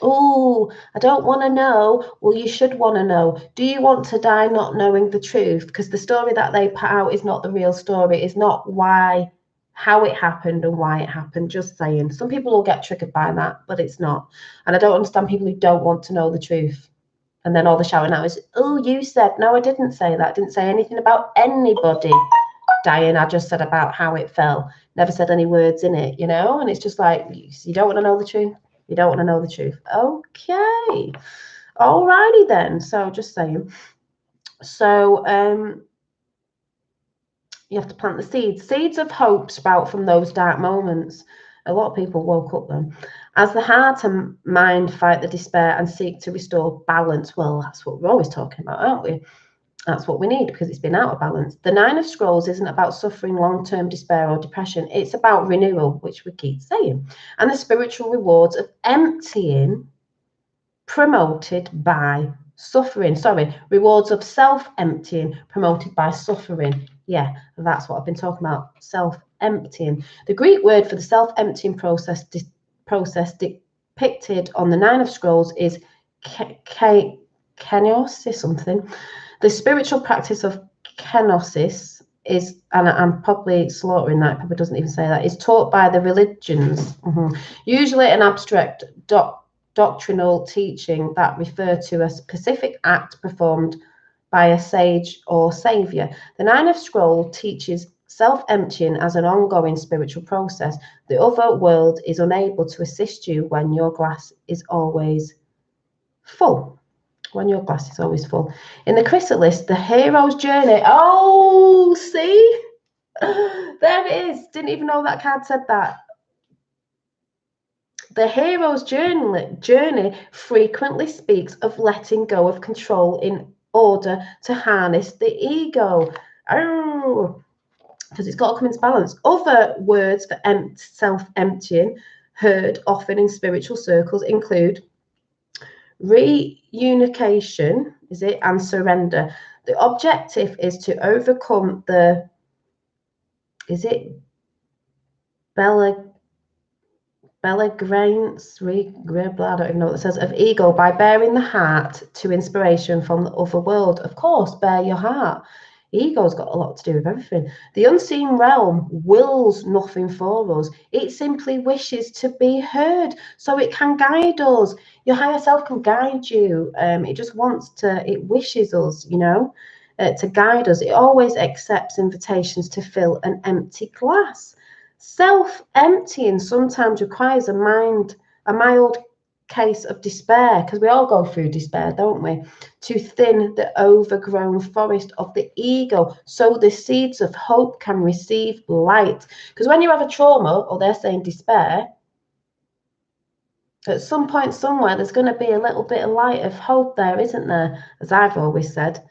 oh, I don't want to know. Well, you should want to know. Do you want to die not knowing the truth? Because the story that they put out is not the real story. It's not how it happened and why it happened. Just saying. Some people will get triggered by that, but it's not. And I don't understand people who don't want to know the truth. And then all the shouting out is, oh, you said. No, I didn't say that. I didn't say anything about anybody dying. I just said about how it fell. Never said any words in it, And it's just like, you don't want to know the truth. You don't want to know the truth. Okay. Alrighty then. So just saying. So you have to plant the seeds. Seeds of hope sprout from those dark moments. A lot of people woke up then. As the heart and mind fight the despair and seek to restore balance. Well, that's what we're always talking about, aren't we? That's what we need because it's been out of balance. The Nine of Scrolls isn't about suffering long-term despair or depression. It's about renewal, which we keep saying. And the spiritual rewards of emptying promoted by suffering. Rewards of self-emptying promoted by suffering. Yeah, that's what I've been talking about, self-emptying. The Greek word for the self-emptying process depicted on the Nine of Scrolls is kenosis something. The spiritual practice of kenosis is, and I'm probably slaughtering that, it probably doesn't even say that, is taught by the religions, usually an abstract doctrinal teaching that refer to a specific act performed by a sage or savior. The Nine of Scrolls teaches self-emptying as an ongoing spiritual process. The other world is unable to assist you when your glass is always full. When your glass is always full. In the chrysalis, the hero's journey. Oh, see? There it is. Didn't even know that card said that. The hero's journey frequently speaks of letting go of control in order to harness the ego. Oh, because it's got to come into balance. Other words for self-emptying heard often in spiritual circles include reunification, and surrender. The objective is to overcome the, Bellegrance, I don't even know what it says, of ego by bearing the heart to inspiration from the other world. Of course, bear your heart. Ego's got a lot to do with everything. The unseen realm wills nothing for us. It simply wishes to be heard so it can guide us. Your higher self can guide you. It just wants to, it wishes us, to guide us. It always accepts invitations to fill an empty glass. Self-emptying sometimes requires a mild case of despair, because we all go through despair, don't we? To thin the overgrown forest of the ego so the seeds of hope can receive light. Because when you have a trauma, or they're saying despair, at some point somewhere there's going to be a little bit of light of hope there, isn't there? As I've always said.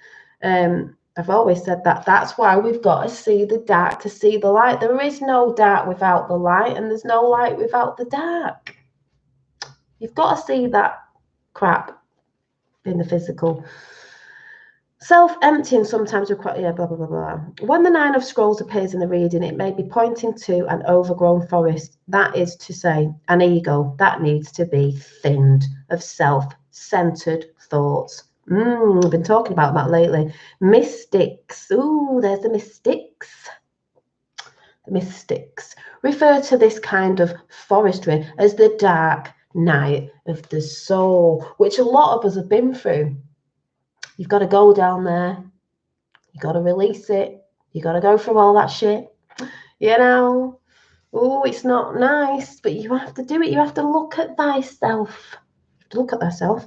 I've always said that. That's why we've got to see the dark to see the light. There is no dark without the light, and there's no light without the dark. You've got to see that crap in the physical. Self-emptying sometimes requires, blah, blah, blah, blah. When the Nine of Scrolls appears in the reading, it may be pointing to an overgrown forest. That is to say, an ego that needs to be thinned of self-centered thoughts. We've been talking about that lately. Mystics. Ooh, there's the mystics. the mystics, refer to this kind of forestry as the dark night of the soul, which a lot of us have been through. You've got to go down there. You've got to release it. You've got to go through all that shit. You know, oh, it's not nice, but you have to do it. You have to look at thyself. Look at thyself.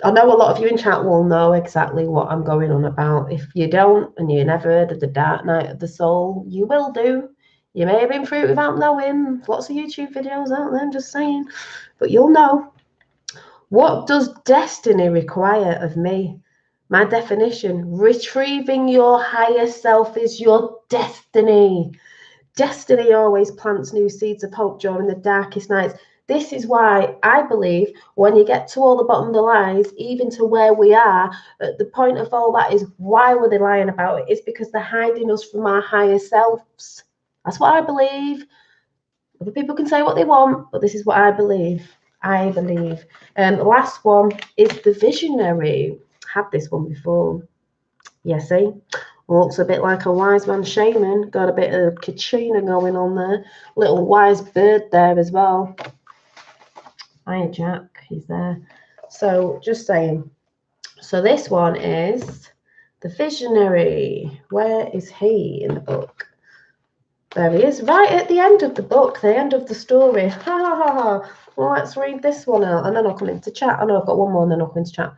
I know a lot of you in chat will know exactly what I'm going on about. If you don't, and you never heard of the dark night of the soul, you will do. You may have been through it without knowing. Lots of YouTube videos out there, I'm just saying. But you'll know. What does destiny require of me? My definition, retrieving your higher self is your destiny. Destiny always plants new seeds of hope during the darkest nights. This is why I believe when you get to all the bottom of the lies, even to where we are, at the point of all that is, why were they lying about it? It's because they're hiding us from our higher selves. That's what I believe. Other people can say what they want, but this is what I believe. The last one is the visionary. Had this one before. Yeah, see? Looks a bit like a wise man shaman. Got a bit of Kachina going on there. Little wise bird there as well. Hiya, Jack. He's there. So, just saying. So, this one is the visionary. Where is he in the book? There he is, right at the end of the book, the end of the story. Ha ha ha ha. Well, let's read this one out, and then I'll come into chat. Oh no, I've got one more, and then I'll come into chat.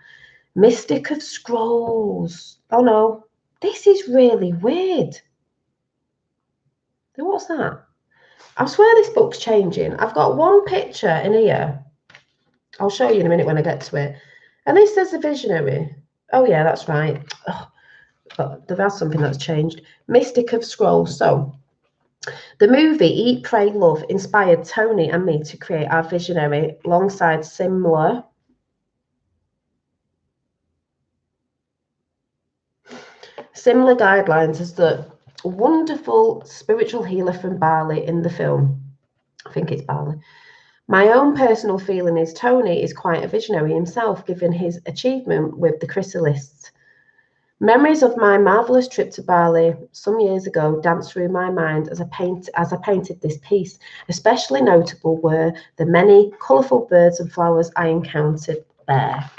Mystic of Scrolls. Oh no, this is really weird. What's that? I swear this book's changing. I've got one picture in here. I'll show you in a minute when I get to it. And this says the visionary. Oh yeah, that's right. Oh, but there's something that's changed. Mystic of Scrolls. So the movie Eat, Pray, Love inspired Tony and me to create our visionary alongside similar guidelines as the wonderful spiritual healer from Bali in the film. I think it's Bali. My own personal feeling is Tony is quite a visionary himself, given his achievement with the chrysalists. Memories of my marvellous trip to Bali some years ago danced through my mind as I painted this piece. Especially notable were the many colourful birds and flowers I encountered there.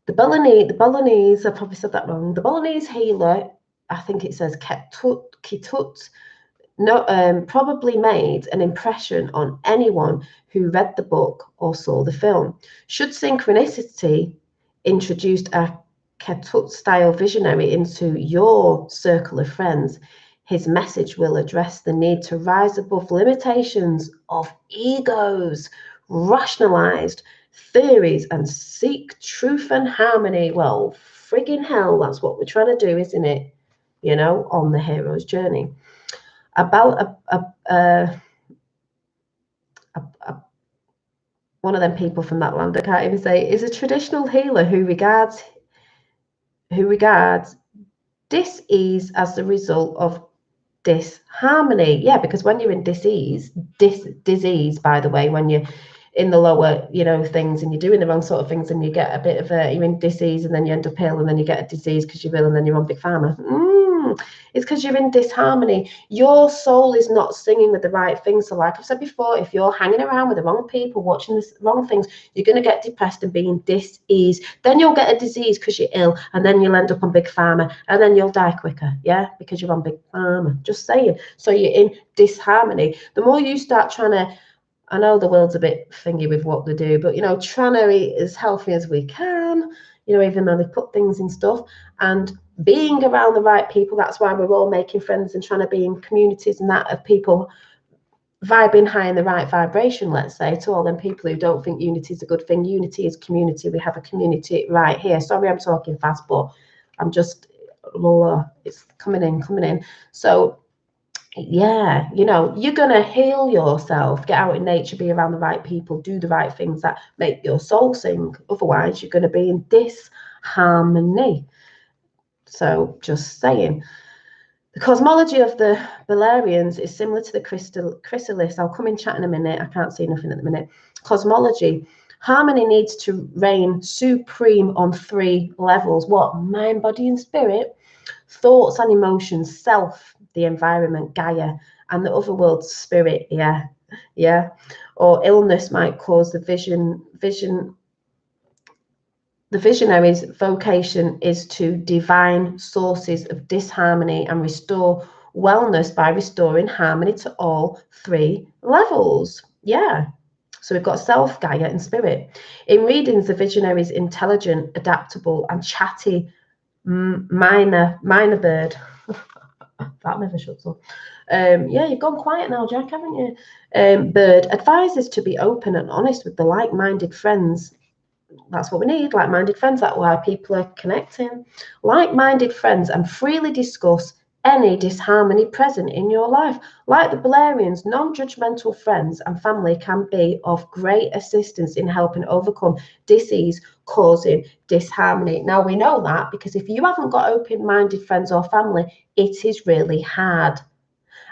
The Balinese, I probably said that wrong. The Balinese healer, I think it says Kitut, probably made an impression on anyone who read the book or saw the film. Should synchronicity introduced a Ketut-style visionary into your circle of friends, his message will address the need to rise above limitations of egos, rationalized theories, and seek truth and harmony. Well, friggin' hell, that's what we're trying to do, isn't it? You know, on the hero's journey. About one of them people from that land, I can't even say, is a traditional healer who regards dis-ease as the result of disharmony. Yeah, because when you're in disease, by the way, when you're in the lower, things, and you're doing the wrong sort of things, and you get a bit of you're in disease, and then you end up ill, and then you get a disease because you're ill, and then you're on Big Pharma. It's because you're in disharmony. Your soul is not singing with the right things. So like I've said before, if you're hanging around with the wrong people, watching the wrong things, you're going to get depressed and be in dis-ease. Then you'll get a disease because you're ill, and then you'll end up on Big Pharma, and then you'll die quicker, yeah, because you're on Big Pharma. Just saying. So you're in disharmony. The more you start trying to, I know the world's a bit thingy with what they do, but, trying to eat as healthy as we can, even though they put things in stuff, and being around the right people. That's why we're all making friends and trying to be in communities and that of people vibing high in the right vibration, let's say, to all them people who don't think unity is a good thing. Unity is community. We have a community right here. Sorry, I'm talking fast, but I'm just, it's coming in. So, yeah, you're going to heal yourself, get out in nature, be around the right people, do the right things that make your soul sing. Otherwise, you're going to be in disharmony. So just saying. The cosmology of the Valerians is similar to the chrysalis. I'll come in chat in a minute. I can't see nothing at the minute. Cosmology. Harmony needs to reign supreme on 3 levels. What? Mind, body, and spirit. Thoughts and emotions, self, the environment, Gaia, and the other world's spirit. Yeah. Or illness might cause the vision. The visionary's vocation is to divine sources of disharmony and restore wellness by restoring harmony to all 3 levels. Yeah. So we've got self, Gaia, and spirit. In readings, the visionary is intelligent, adaptable, and chatty minor bird. That never shuts up. Yeah, you've gone quiet now, Jack, haven't you? Bird advises to be open and honest with the like-minded friends. That's what we need, like-minded friends. That's why people are connecting. Like-minded friends, and freely discuss any disharmony present in your life. Like the Balerians, non-judgmental friends and family can be of great assistance in helping overcome disease causing disharmony. Now, we know that because if you haven't got open-minded friends or family, it is really hard.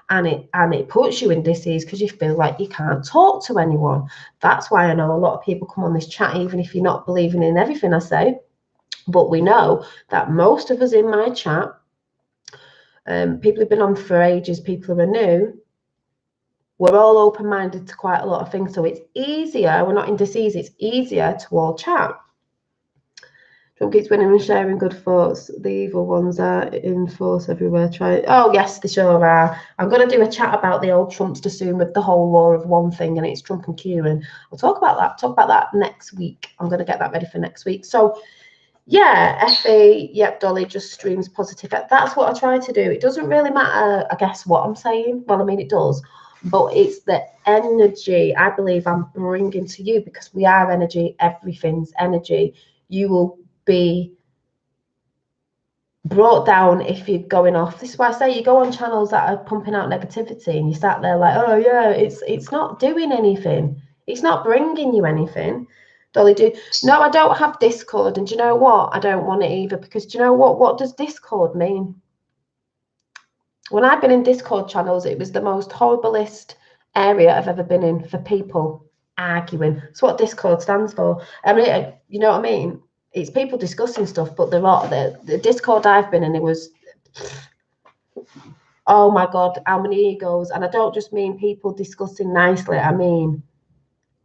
And it puts you in disease because you feel like you can't talk to anyone. That's why I know a lot of people come on this chat, even if you're not believing in everything I say. But we know that most of us in my chat, people who've been on for ages, people who are new, we're all open-minded to quite a lot of things. So it's easier, we're not in disease, it's easier to all chat. Trump keeps winning and sharing good thoughts. The evil ones are in force everywhere. Oh, yes, they sure are. I'm going to do a chat about the old Trumpster soon with the whole law of one thing, and it's Trump and Q, and I'll talk about that next week. I'm going to get that ready for next week. So, yeah, Effie, yep, Dolly just streams positive. That's what I try to do. It doesn't really matter, I guess, what I'm saying. Well, I mean, it does. But it's the energy I believe I'm bringing to you, because we are energy. Everything's energy. You will be brought down if you're going off. This is why I say you go on channels that are pumping out negativity and you sat there like, oh yeah, it's not doing anything. It's not bringing you anything. Dolly, no, I don't have Discord, and do you know what? I don't want it either, because do you know what does Discord mean? When I've been in Discord channels, it was the most horriblest area I've ever been in for people arguing. That's what Discord stands for. I mean, you know what I mean? It's people discussing stuff, but the Discord I've been in, it was, oh my God, how many egos. And I don't just mean people discussing nicely. I mean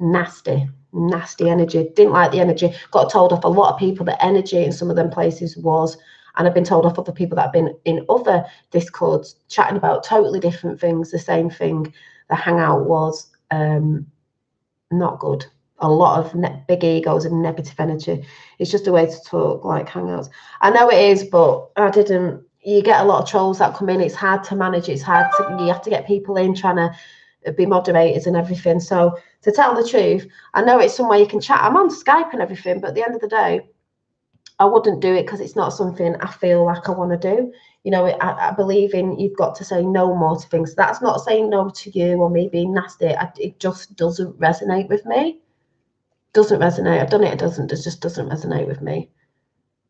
nasty energy. Didn't like the energy. Got told off a lot of people that energy in some of them places was, and I've been told off other people that have been in other Discords chatting about totally different things, the same thing. The hangout was not good. A lot of big egos and negative energy. It's just a way to talk, like hangouts. I know it is, but I didn't. You get a lot of trolls that come in. It's hard to manage. It's hard to. You have to get people in trying to be moderators and everything. So to tell the truth, I know it's somewhere you can chat. I'm on Skype and everything, but at the end of the day, I wouldn't do it because it's not something I feel like I want to do. You know, I believe in you've got to say no more to things. That's not saying no to you or me being nasty. It just doesn't resonate with me. Doesn't resonate. I've done it. It just doesn't resonate with me.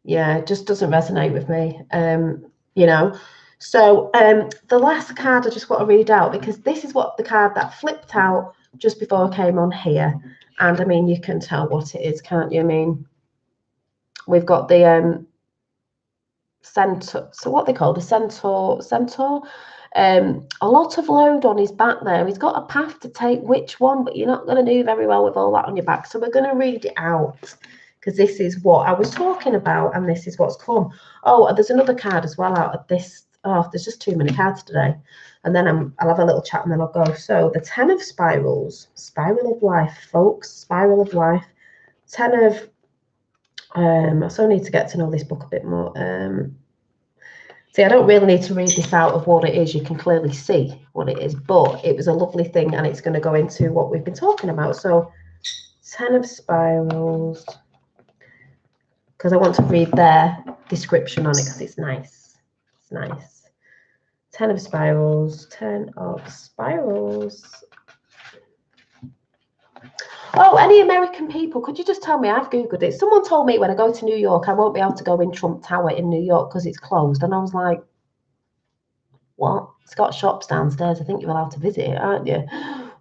Yeah, it just doesn't resonate with me. You know. So the last card I just want to read out, because this is what the card that flipped out just before I came on here. And I mean, you can tell what it is, can't you? I mean, we've got the centaur. So what they call the centaur. A lot of load on his back there. He's got a path to take. Which one? But you're not going to do very well with all that on your back. So we're going to read it out, because this is what I was talking about, and this is what's come. Oh, there's another card as well out of this. Oh, there's just too many cards today. And then I'll have a little chat and then I'll go. So the 10 of Spirals, Spiral of Life, folks, Spiral of Life. 10 of, I still need to get to know this book a bit more. See, I don't really need to read this out of what it is. You can clearly see what it is, but it was a lovely thing, and it's going to go into what we've been talking about. So 10 of Spirals, because I want to read their description on it, because it's nice. It's nice. 10 of Spirals, 10 of Spirals. Oh, any American people, could you just tell me? I've Googled it. Someone told me when I go to New York, I won't be able to go in Trump Tower in New York because it's closed. And I was like, what? It's got shops downstairs. I think you're allowed to visit it, aren't you?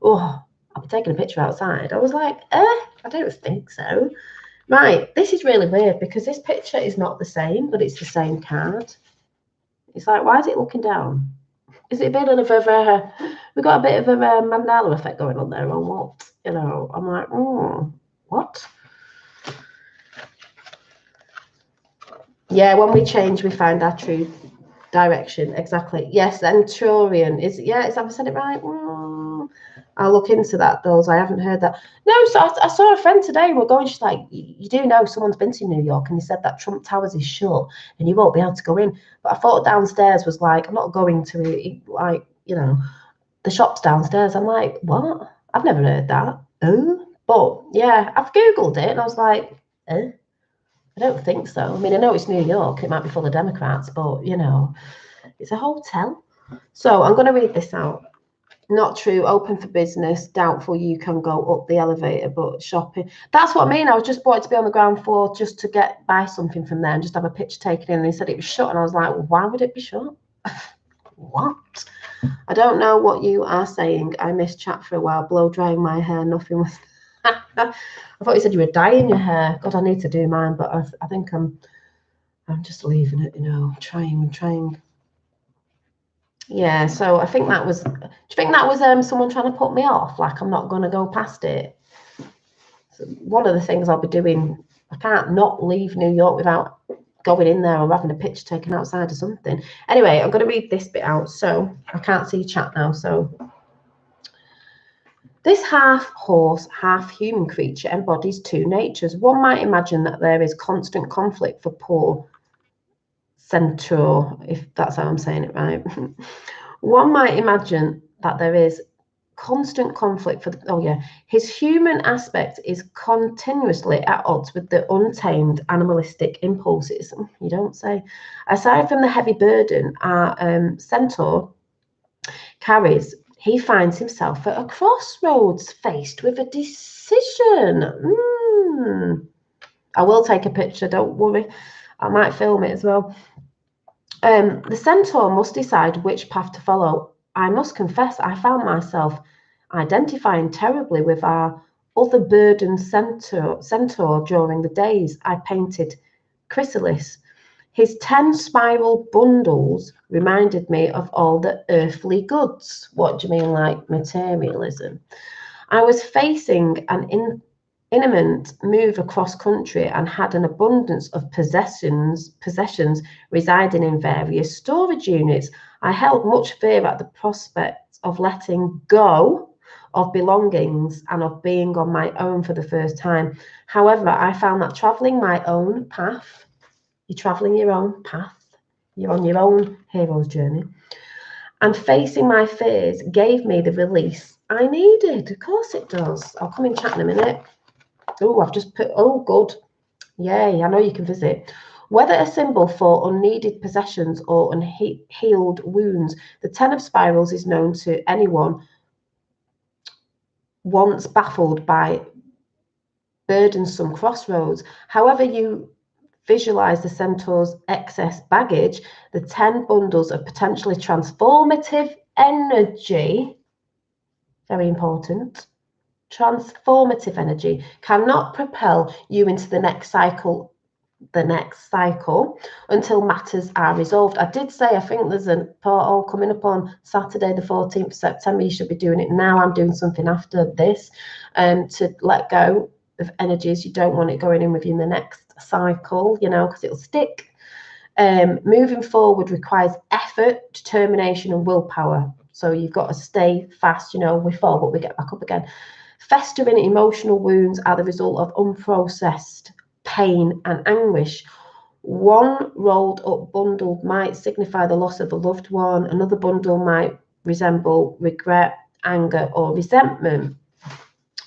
Oh, I'll be taking a picture outside. I was like, I don't think so. Right, this is really weird, because this picture is not the same, but it's the same card. It's like, why is it looking down? Is it a bit of a, we got a bit of a Mandela effect going on there or what? You know, I'm like, what? Yeah, when we change, we find our true direction. Exactly. Yes, Centurion. Have I said it right? I'll look into that, those. I haven't heard that. No, so I saw a friend today. We're going, she's like, you do know someone's been to New York and he said that Trump Towers is shut and you won't be able to go in. But I thought downstairs was like, I'm not going to it, like, you know, the shop's downstairs. I'm like, what? I've never heard that. Oh, but yeah, I've Googled it and I was like, I don't think so. I mean, I know it's New York. It might be full of Democrats, but, you know, it's a hotel. So I'm going to read this out. Not true. Open for business. Doubtful you can go up the elevator, but shopping. That's what I mean. I was just bought to be on the ground floor just to buy something from there and just have a picture taken in. And he said it was shut. And I was like, well, why would it be shut? What? I don't know what you are saying. I missed chat for a while. Blow drying my hair. Nothing was. I thought you said you were dyeing your hair. God, I need to do mine, but I think I'm just leaving it, you know, trying. Yeah, so I think that was, do you think that was someone trying to put me off? Like I'm not going to go past it? So one of the things I'll be doing, I can't not leave New York without going in there or having a picture taken outside or something. Anyway, I'm going to read this bit out. So I can't see chat now. So this half horse, half human creature embodies two natures. One might imagine that there is constant conflict for poor Centaur, if that's how I'm saying it right. One might imagine that there is constant conflict for his human aspect is continuously at odds with the untamed animalistic impulses. You don't say. Aside from the heavy burden our centaur carries, he finds himself at a crossroads, faced with a decision. I will take a picture, don't worry. I might film it as well. The centaur must decide which path to follow. I must confess, I found myself identifying terribly with our other burdened centaur during the days I painted Chrysalis. His 10 spiral bundles reminded me of all the earthly goods. What do you mean, like materialism? I was facing an imminent move across country and had an abundance of possessions residing in various storage units. I held much fear at the prospect of letting go of belongings and of being on my own for the first time. However, I found that traveling my own path, you're traveling your own path, you're on your own hero's journey, and facing my fears gave me the release I needed. Of course it does. I'll come in chat in a minute. Oh, I've just put, oh, good. Yay, I know you can visit. Whether a symbol for unneeded possessions or unhealed wounds, the 10 of spirals is known to anyone once baffled by burdensome crossroads. However you visualize the centaur's excess baggage, the 10 bundles of potentially transformative energy, very important, transformative energy, cannot propel you into the next cycle until matters are resolved. I did say I think there's a portal coming up on Saturday the 14th of September. You should be doing it now. I'm doing something after this to let go of energies. You don't want it going in with you in the next cycle, you know, because it'll stick. Moving forward requires effort, determination and willpower. So you've got to stay fast, you know, we fall but we get back up again. Festering emotional wounds are the result of unprocessed pain and anguish. One rolled up bundle might signify the loss of a loved one. Another bundle might resemble regret, anger, or resentment.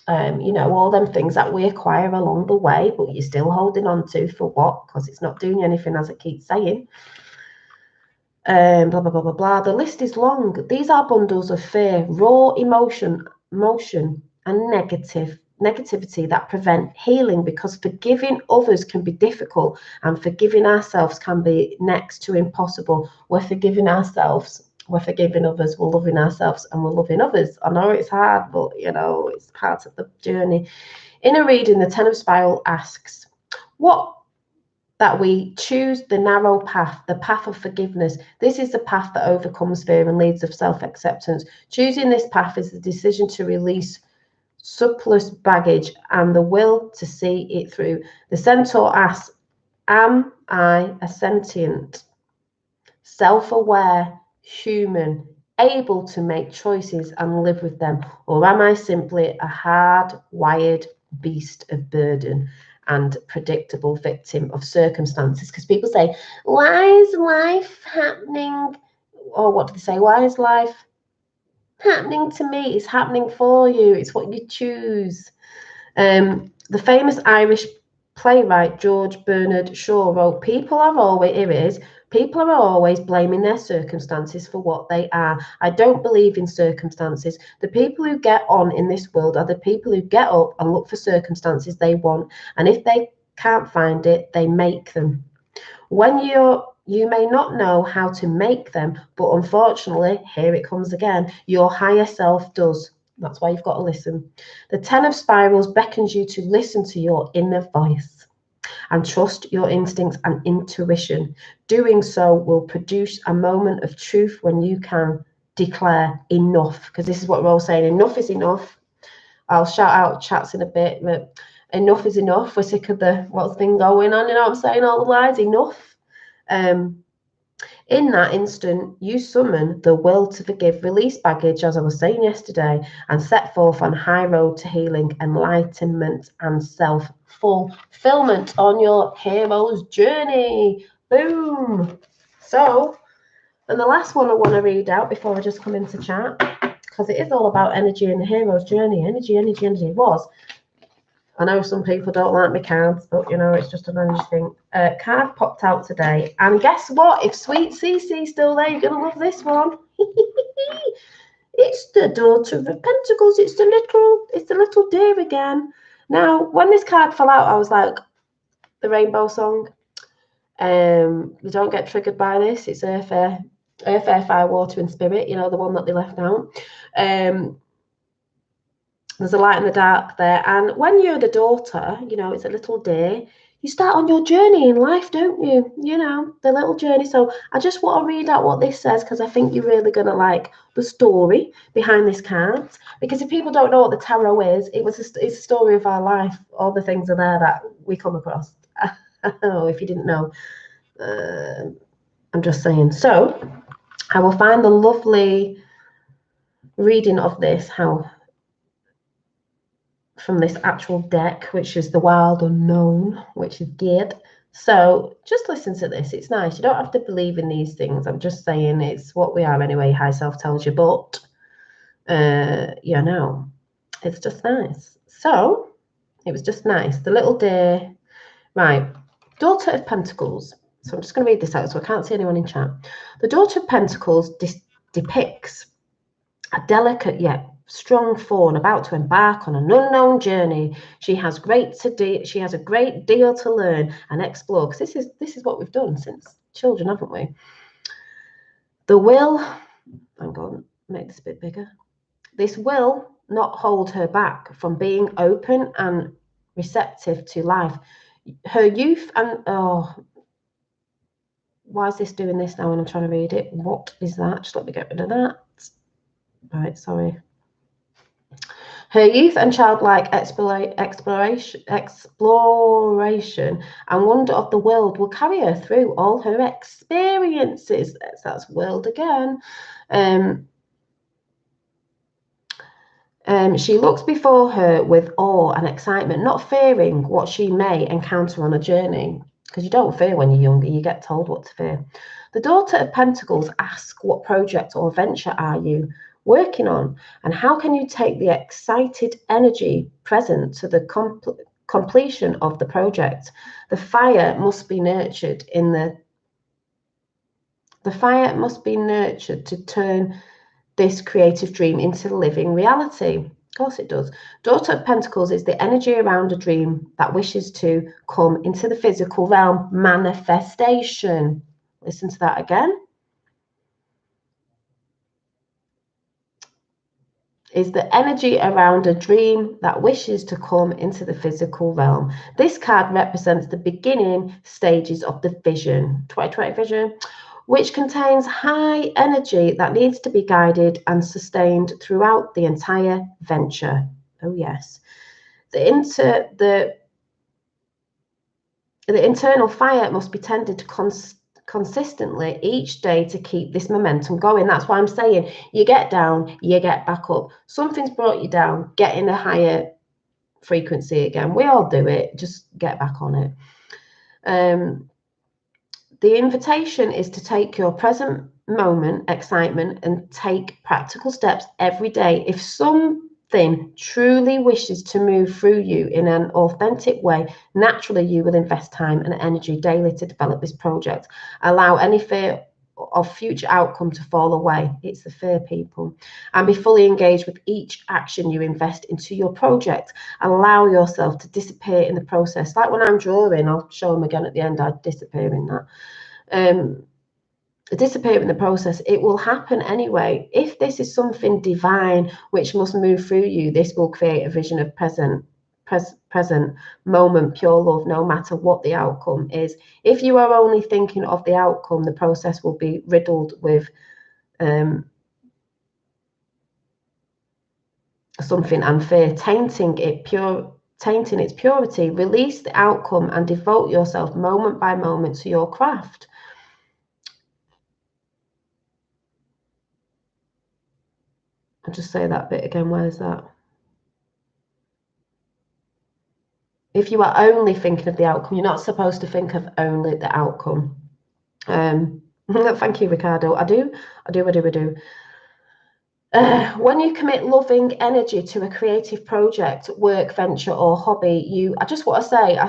You know, all them things that we acquire along the way, but you're still holding on to for what? Because it's not doing anything, as I keep saying. Blah, blah, blah, blah, blah. The list is long. These are bundles of fear, raw emotion, and negativity that prevent healing, because forgiving others can be difficult and forgiving ourselves can be next to impossible. We're forgiving ourselves, we're forgiving others, we're loving ourselves and we're loving others. I know it's hard, but you know, it's part of the journey. In a reading, the 10 of spiral asks, what that we choose the narrow path, the path of forgiveness. This is the path that overcomes fear and leads to self-acceptance. Choosing this path is the decision to release surplus baggage and the will to see it through. The centaur asks, am I a sentient, self-aware human, able to make choices and live with them, or am I simply a hard-wired beast of burden and predictable victim of circumstances? Because people say, why is life happening? Or what do they say? Why is life happening to me? It's happening for you. It's what you choose. The famous Irish playwright George Bernard Shaw wrote, people are always blaming their circumstances for what they are. I don't believe in circumstances. The people who get on in this world are the people who get up and look for circumstances they want. And if they can't find it, they make them. You may not know how to make them, but unfortunately, here it comes again, your higher self does. That's why you've got to listen. The 10 of Spirals beckons you to listen to your inner voice and trust your instincts and intuition. Doing so will produce a moment of truth when you can declare enough, because this is what we're all saying. Enough is enough. I'll shout out chats in a bit, but enough is enough. We're sick of what's been going on, you know what I'm saying? All the lies, enough. In that instant, you summon the will to forgive, release baggage, as I was saying yesterday, and set forth on high road to healing, enlightenment, and self-fulfillment on your hero's journey. Boom. So, and the last one I want to read out before I just come into chat, because it is all about energy and the hero's journey. Energy was. I know some people don't like my cards, but you know, it's just an energy thing. Card popped out today, and guess what? If Sweet Cece's still there, you're gonna love this one. It's the Daughter of Pentacles. It's the little deer again. Now, when this card fell out, I was like, the Rainbow Song. You don't get triggered by this. It's Earth, Air, Fire, Water, and Spirit. You know, the one that they left out. There's a light in the dark there. And when you're the daughter, you know, it's a little deer, you start on your journey in life, don't you? You know, the little journey. So I just want to read out what this says, because I think you're really going to like the story behind this card. Because if people don't know what the tarot is, it's a story of our life. All the things are there that we come across. Oh, if you didn't know. I'm just saying. So I will find the lovely reading of this, from this actual deck, which is the Wild Unknown, which is good. So just listen to this. It's nice. You don't have to believe in these things. I'm just saying it's what we are anyway. High self tells you, but you know, it's just nice. So it was just nice. The little deer, right? Daughter of Pentacles. So I'm just going to read this out so I can't see anyone in chat. The Daughter of Pentacles depicts a delicate yet strong fawn about to embark on an unknown journey. She has a great deal to learn and explore, because this is what we've done since children, haven't we? The will, hang on, make this a bit bigger. This will not hold her back from being open and receptive to life. Her youth and why is this doing this now when I'm trying to read it? What is that? Just let me get rid of that. Right, sorry. Her youth and childlike exploration and wonder of the world will carry her through all her experiences. That's world again. She looks before her with awe and excitement, not fearing what she may encounter on a journey. Because you don't fear when you're younger, you get told what to fear. The Daughter of Pentacles asks, what project or venture are you working on, and how can you take the excited energy present to the completion of the project? The fire must be nurtured to turn this creative dream into living reality. Of course it does. Daughter of Pentacles is the energy around a dream that wishes to come into the physical realm. Manifestation. Listen to that again. is the energy around a dream that wishes to come into the physical realm. This card represents the beginning stages of the vision, 2020 vision, which contains high energy that needs to be guided and sustained throughout the entire venture. Oh yes. The internal fire must be tended consistently each day to keep this momentum going. That's why I'm saying you get down, you get back up. Something's brought you down, get in a higher frequency again. We all do it, just get back on it. The invitation is to take your present moment excitement and take practical steps every day. If something truly wishes to move through you in an authentic way, naturally you will invest time and energy daily to develop this project. Allow any fear of future outcome to fall away. It's the fear, people. And be fully engaged with each action you invest into your project. Allow yourself to disappear in the process. Like when I'm drawing, I'll show them again at the end, I disappear in that. Disappear in the process. It will happen anyway. If this is something divine which must move through you, this will create a vision of present moment, pure love, no matter what the outcome is. If you are only thinking of the outcome, the process will be riddled with something unfair, tainting its purity. Release the outcome and devote yourself moment by moment to your craft. I'll just say that bit again. Where's that? If you are only thinking of the outcome, you're not supposed to think of only the outcome. Thank you, Ricardo. I do. When you commit loving energy to a creative project, work, venture, or hobby, I just want to say, I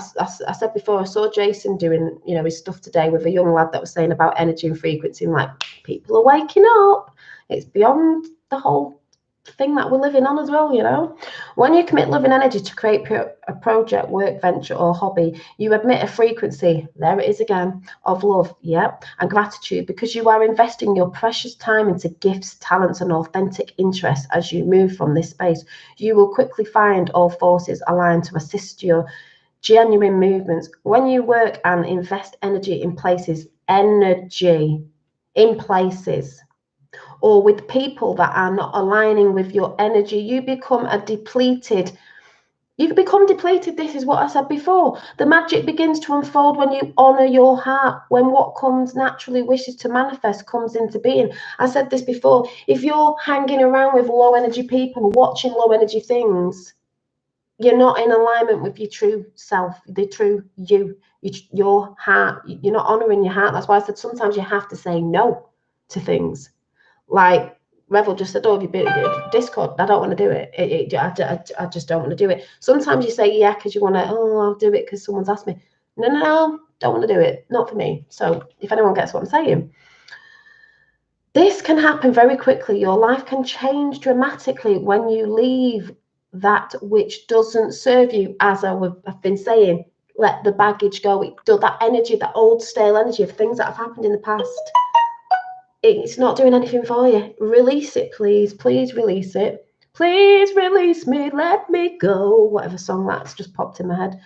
said before, I saw Jason doing, his stuff today with a young lad that was saying about energy and frequency, and like, people are waking up. It's beyond the whole thing that we're living on as well, When you commit loving energy to create a project, work, venture, or hobby, you admit a frequency, there it is again, of love, and gratitude, because you are investing your precious time into gifts, talents, and authentic interests. As you move from this space, you will quickly find all forces aligned to assist your genuine movements. When you work and invest energy in places, or with people that are not aligning with your energy, you become depleted. This is what I said before. The magic begins to unfold when you honor your heart, when what comes naturally, wishes to manifest, comes into being. I said this before. If you're hanging around with low energy people, watching low energy things, you're not in alignment with your true self, the true you, your heart. You're not honoring your heart. That's why I said sometimes you have to say no to things. Like Revel just said, you've been Discord, I don't want to do it. I just don't want to do it. Sometimes you say yeah because you want to, I'll do it because someone's asked me. No, don't want to do it. Not for me. So if anyone gets what I'm saying, this can happen very quickly. Your life can change dramatically when you leave that which doesn't serve you. As I've been saying, let the baggage go. That energy, that old stale energy of things that have happened in the past, it's not doing anything for you. Release it, please. Please release it. Please release me. Let me go. Whatever song that's just popped in my head.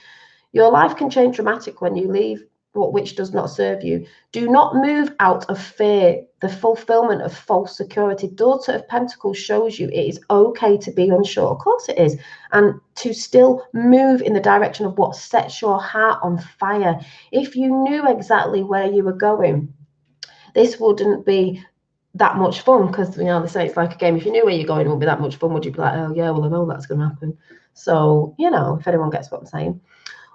Your life can change dramatically when you leave which does not serve you. Do not move out of fear, the fulfillment of false security. Daughter of Pentacles shows you it is okay to be unsure. Of course it is. And to still move in the direction of what sets your heart on fire. If you knew exactly where you were going, this wouldn't be that much fun, because they say it's like a game. If you knew where you're going, it would be that much fun. Would you be like, oh yeah, well I know that's going to happen? So if anyone gets what I'm saying,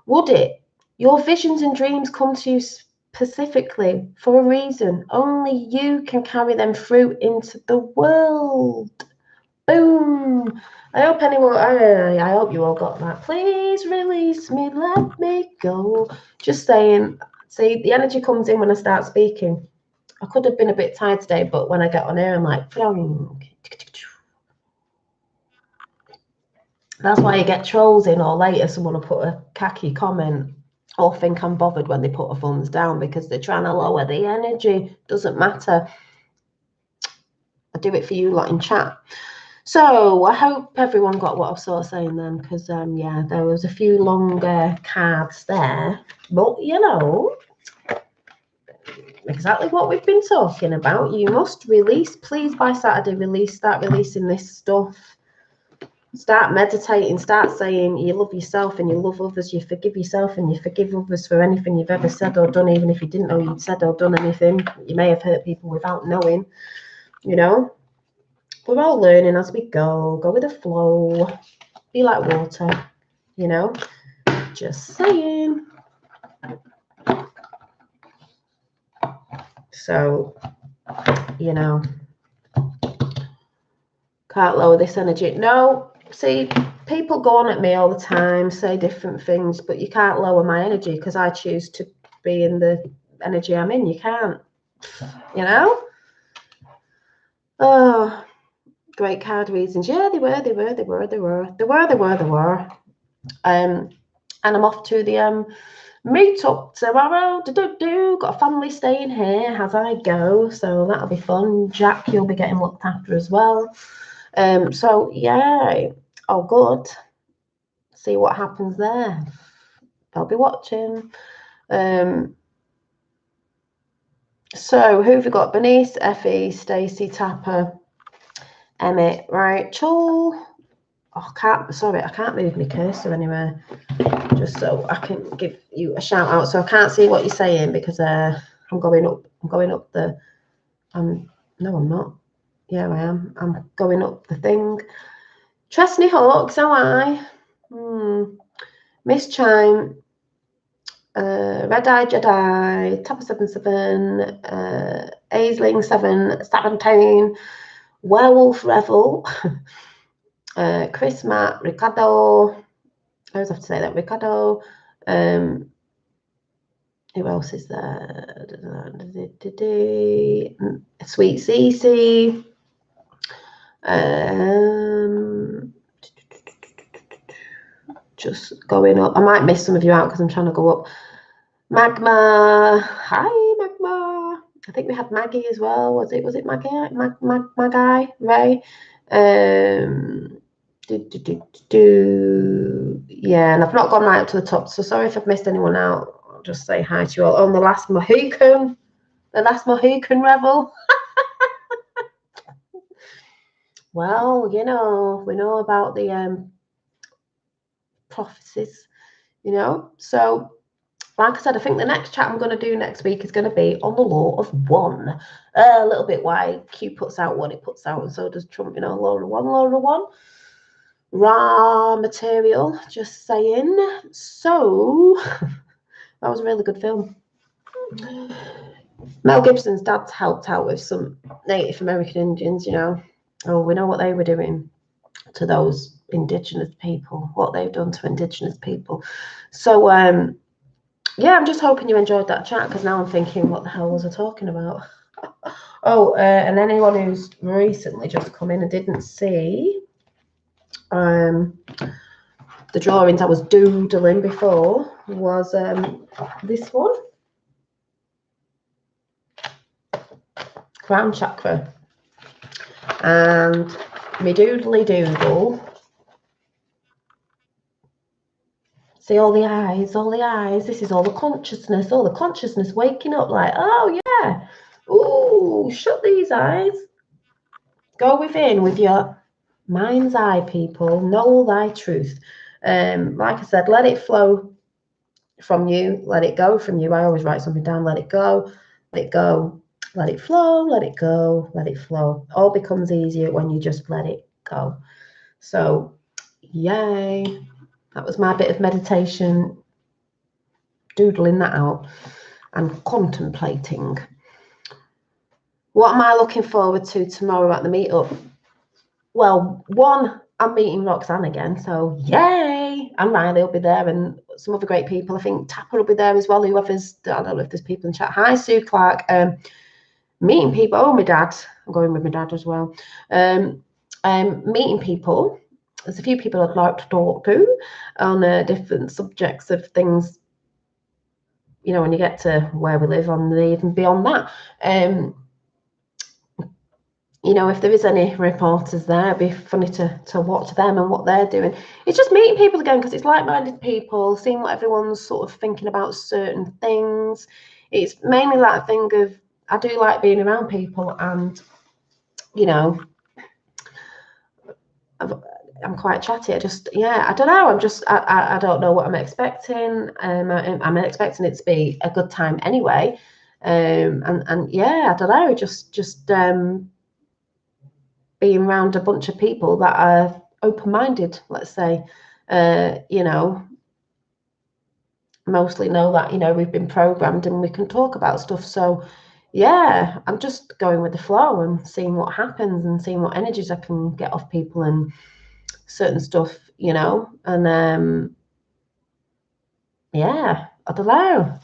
would it? Your visions and dreams come to you specifically for a reason. Only you can carry them through into the world. Boom. I hope you all got that. Please release me, let me go. Just saying. See, the energy comes in when I start speaking. I could have been a bit tired today, but when I get on air, I'm like, that's why you get trolls in, or later someone will put a khaki comment or think I'm bothered when they put a thumbs down because they're trying to lower the energy. Doesn't matter. I do it for you lot in chat. So I hope everyone got what I was sort of saying then, because yeah, there was a few longer cards there, but you know, exactly what we've been talking about. You must release, please, by Saturday. Start releasing this stuff. Start meditating. Start saying you love yourself and you love others. You forgive yourself and you forgive others for anything you've ever said or done, even if you didn't know you'd said or done anything. You may have hurt people without knowing. You know, we're all learning as we go. Go with the flow. Be like water. You know, just saying. So, you know, can't lower this energy. No, see, people go on at me all the time, say different things, but you can't lower my energy because I choose to be in the energy I'm in. You can't, you know? Oh, great card reasons. Yeah, they were. And I'm off to the meet up tomorrow. Got a family staying here as I go, so that'll be fun. Jack, you'll be getting looked after as well. So yeah, oh good. See what happens there. I'll be watching. So who have we got? Bernice, Effie, Stacey, Tapper, Emmett, right? Chul. Oh, I can't move my cursor anywhere. Just so I can give you a shout out. So I can't see what you're saying because I'm going up the no, I'm not. Yeah, I am. I'm going up the thing. Tresney Hawks, how I? Miss Chime, Red Eye Jedi, Tapper 77, Aisling 717, Werewolf Revel, Chris Matt, Ricardo. I always have to say that. Ricardo. Who else is there? Sweet Cece. Just going up. I might miss some of you out because I'm trying to go up. Magma. Hi, Magma. I think we had Maggie as well. Was it Maggie? Maggie? Ray? Yeah, and I've not gone right up to the top, so sorry if I've missed anyone out. I'll just say hi to you all. On the last Mohican Revel. Well, you know, we know about the prophecies, you know. So, like I said, I think the next chat I'm going to do next week is going to be on the law of one. A little bit why Q puts out what it puts out, and so does Trump, you know, law of one. Raw material, just saying. So, that was a really good film. Mel Gibson's dad's helped out with some Native American Indians, you know. Oh, we know what they were doing to those Indigenous people, what they've done to Indigenous people. So, yeah, I'm just hoping you enjoyed that chat because now I'm thinking, what the hell was I talking about? Oh, and anyone who's recently just come in and didn't see the drawings I was doodling before was this one. Crown chakra. And me doodly doodle. See all the eyes. This is all the consciousness waking up like, oh yeah. Ooh, shut these eyes. Go within with your mind's eye, people. Know thy truth. Like I said, let it flow from you. Let it go from you. I always write something down. Let it go. Let it go. Let it flow. Let it go. Let it flow. All becomes easier when you just let it go. So, yay. That was my bit of meditation, doodling that out and contemplating. What am I looking forward to tomorrow at the meetup? Well, one, I'm meeting Roxanne again, so yay! And Riley will be there and some other great people. I think Tapper will be there as well, whoever's, I don't know if there's people in chat. Hi, Sue Clark. Meeting people. Oh, my dad. I'm going with my dad as well. Meeting people. There's a few people I'd like to talk to on different subjects of things, you know, when you get to where we live on the even beyond that. you know, if there is any reporters there, it'd be funny to watch them and what they're doing. It's just meeting people again, because it's like-minded people, seeing what everyone's sort of thinking about certain things. It's mainly that thing of, I do like being around people, and, you know, I'm quite chatty. I just, yeah, I don't know. I don't know what I'm expecting. I'm expecting it to be a good time anyway. And yeah, I don't know. Just being around a bunch of people that are open-minded, let's say, you know, mostly know that, you know, we've been programmed and we can talk about stuff. So yeah, I'm just going with the flow and seeing what happens and seeing what energies I can get off people and certain stuff, you know. And yeah, I don't know.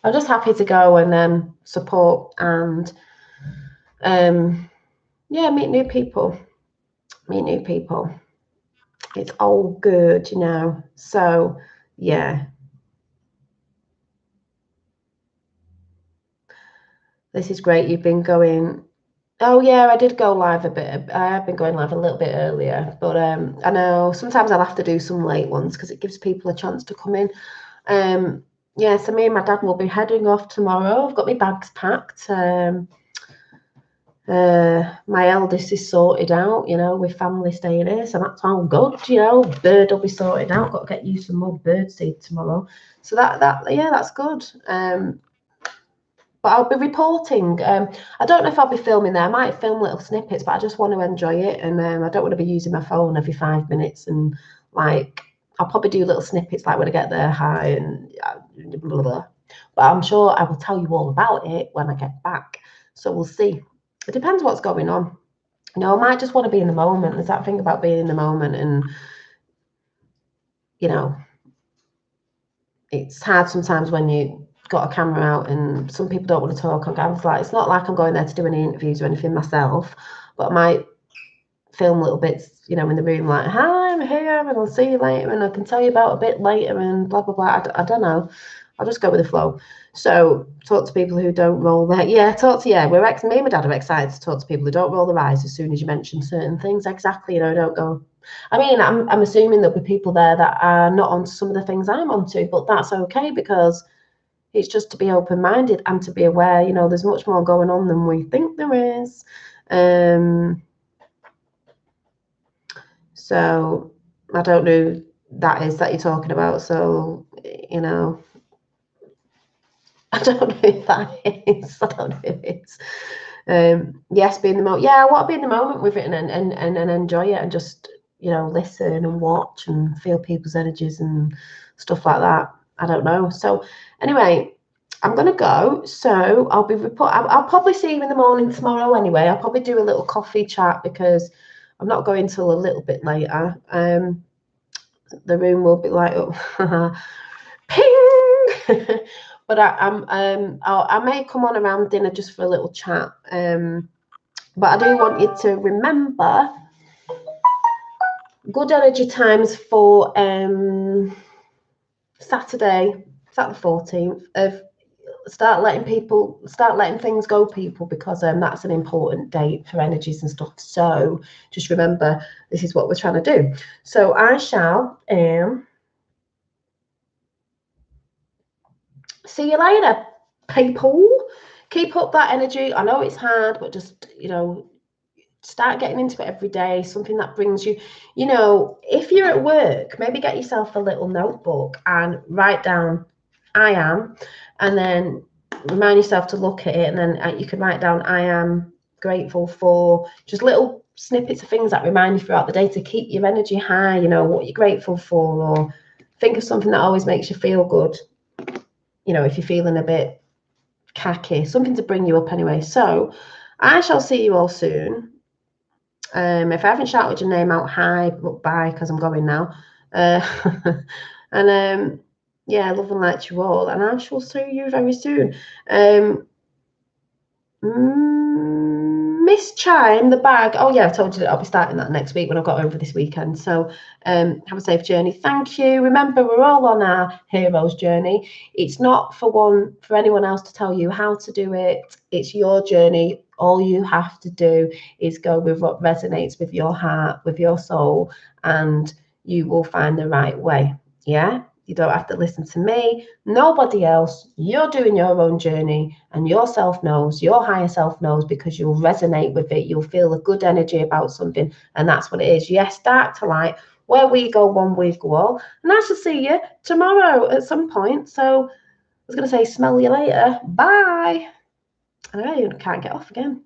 I'm just happy to go and support and yeah, meet new people. It's all good, you know. So yeah, this is great. You've been going. Oh yeah, I did go live a bit. I have been going live a little bit earlier, but I know sometimes I'll have to do some late ones because it gives people a chance to come in. Yeah, so me and my dad will be heading off tomorrow. I've got my bags packed. My eldest is sorted out, you know, with family staying here, so that's all good, you know. Bird will be sorted out. Got to get you some more bird seed tomorrow, so that yeah, that's good. But I'll be reporting. I don't know if I'll be filming there. I might film little snippets, but I just want to enjoy it, and I don't want to be using my phone every 5 minutes. And like, I'll probably do little snippets like when I get there, hi, and blah, blah, blah. But I'm sure I will tell you all about it when I get back. So we'll see. It depends what's going on. You know, I might just want to be in the moment. There's that thing about being in the moment, and you know, it's hard sometimes when you got a camera out and some people don't want to talk on camera. Like, it's not like I'm going there to do any interviews or anything myself, but I might film little bits, you know, in the room, like, hi, I'm here and I'll see you later and I can tell you about a bit later and blah blah blah. I don't know, I'll just go with the flow. So talk to people who don't roll their, yeah, me and my dad are excited to talk to people who don't roll their eyes as soon as you mention certain things. Exactly, you know, don't go. I mean, I'm assuming there'll be people there that are not onto some of the things I'm onto, but that's okay, because it's just to be open-minded and to be aware, you know, there's much more going on than we think there is. So I don't know who that is that you're talking about. So, you know, I don't know who that is. I don't know who it is. Yes, be in the moment. Yeah, I want to be in the moment with it and enjoy it and just, you know, listen and watch and feel people's energies and stuff like that. I don't know. So anyway, I'm gonna go. So I'll probably see you in the morning tomorrow anyway. I'll probably do a little coffee chat because I'm not going till a little bit later. The room will be like, oh, ping. But I may come on around dinner just for a little chat. But I do want you to remember good energy times for Saturday. Is that the 14th? Of start letting things go, people, because that's an important date for energies and stuff. So just remember, this is what we're trying to do. So I shall see you later, people. Keep up that energy. I know it's hard, but just, you know, start getting into it every day. Something that brings you, you know, if you're at work, maybe get yourself a little notebook and write down I am, and then remind yourself to look at it, and then you can write down I am grateful for, just little snippets of things that remind you throughout the day to keep your energy high, you know, what you're grateful for, or think of something that always makes you feel good, you know, if you're feeling a bit khaki, something to bring you up anyway. So I shall see you all soon. If I haven't shouted your name out, hi, but bye, because I'm going now. And yeah, love and light to you all, and I shall see you very soon. Miss Chime, the bag. Oh yeah, I told you that I'll be starting that next week when I've got over this weekend. So have a safe journey. Thank you. Remember, we're all on our hero's journey. It's not for anyone else to tell you how to do it. It's your journey. All you have to do is go with what resonates with your heart, with your soul, and you will find the right way. Yeah? You don't have to listen to me, nobody else. You're doing your own journey, and yourself knows, your higher self knows, because you'll resonate with it. You'll feel a good energy about something, and that's what it is. Yes, dark to light. Where we go one, we go all. And I shall see you tomorrow at some point. So I was going to say, smell you later. Bye. I can't get off again.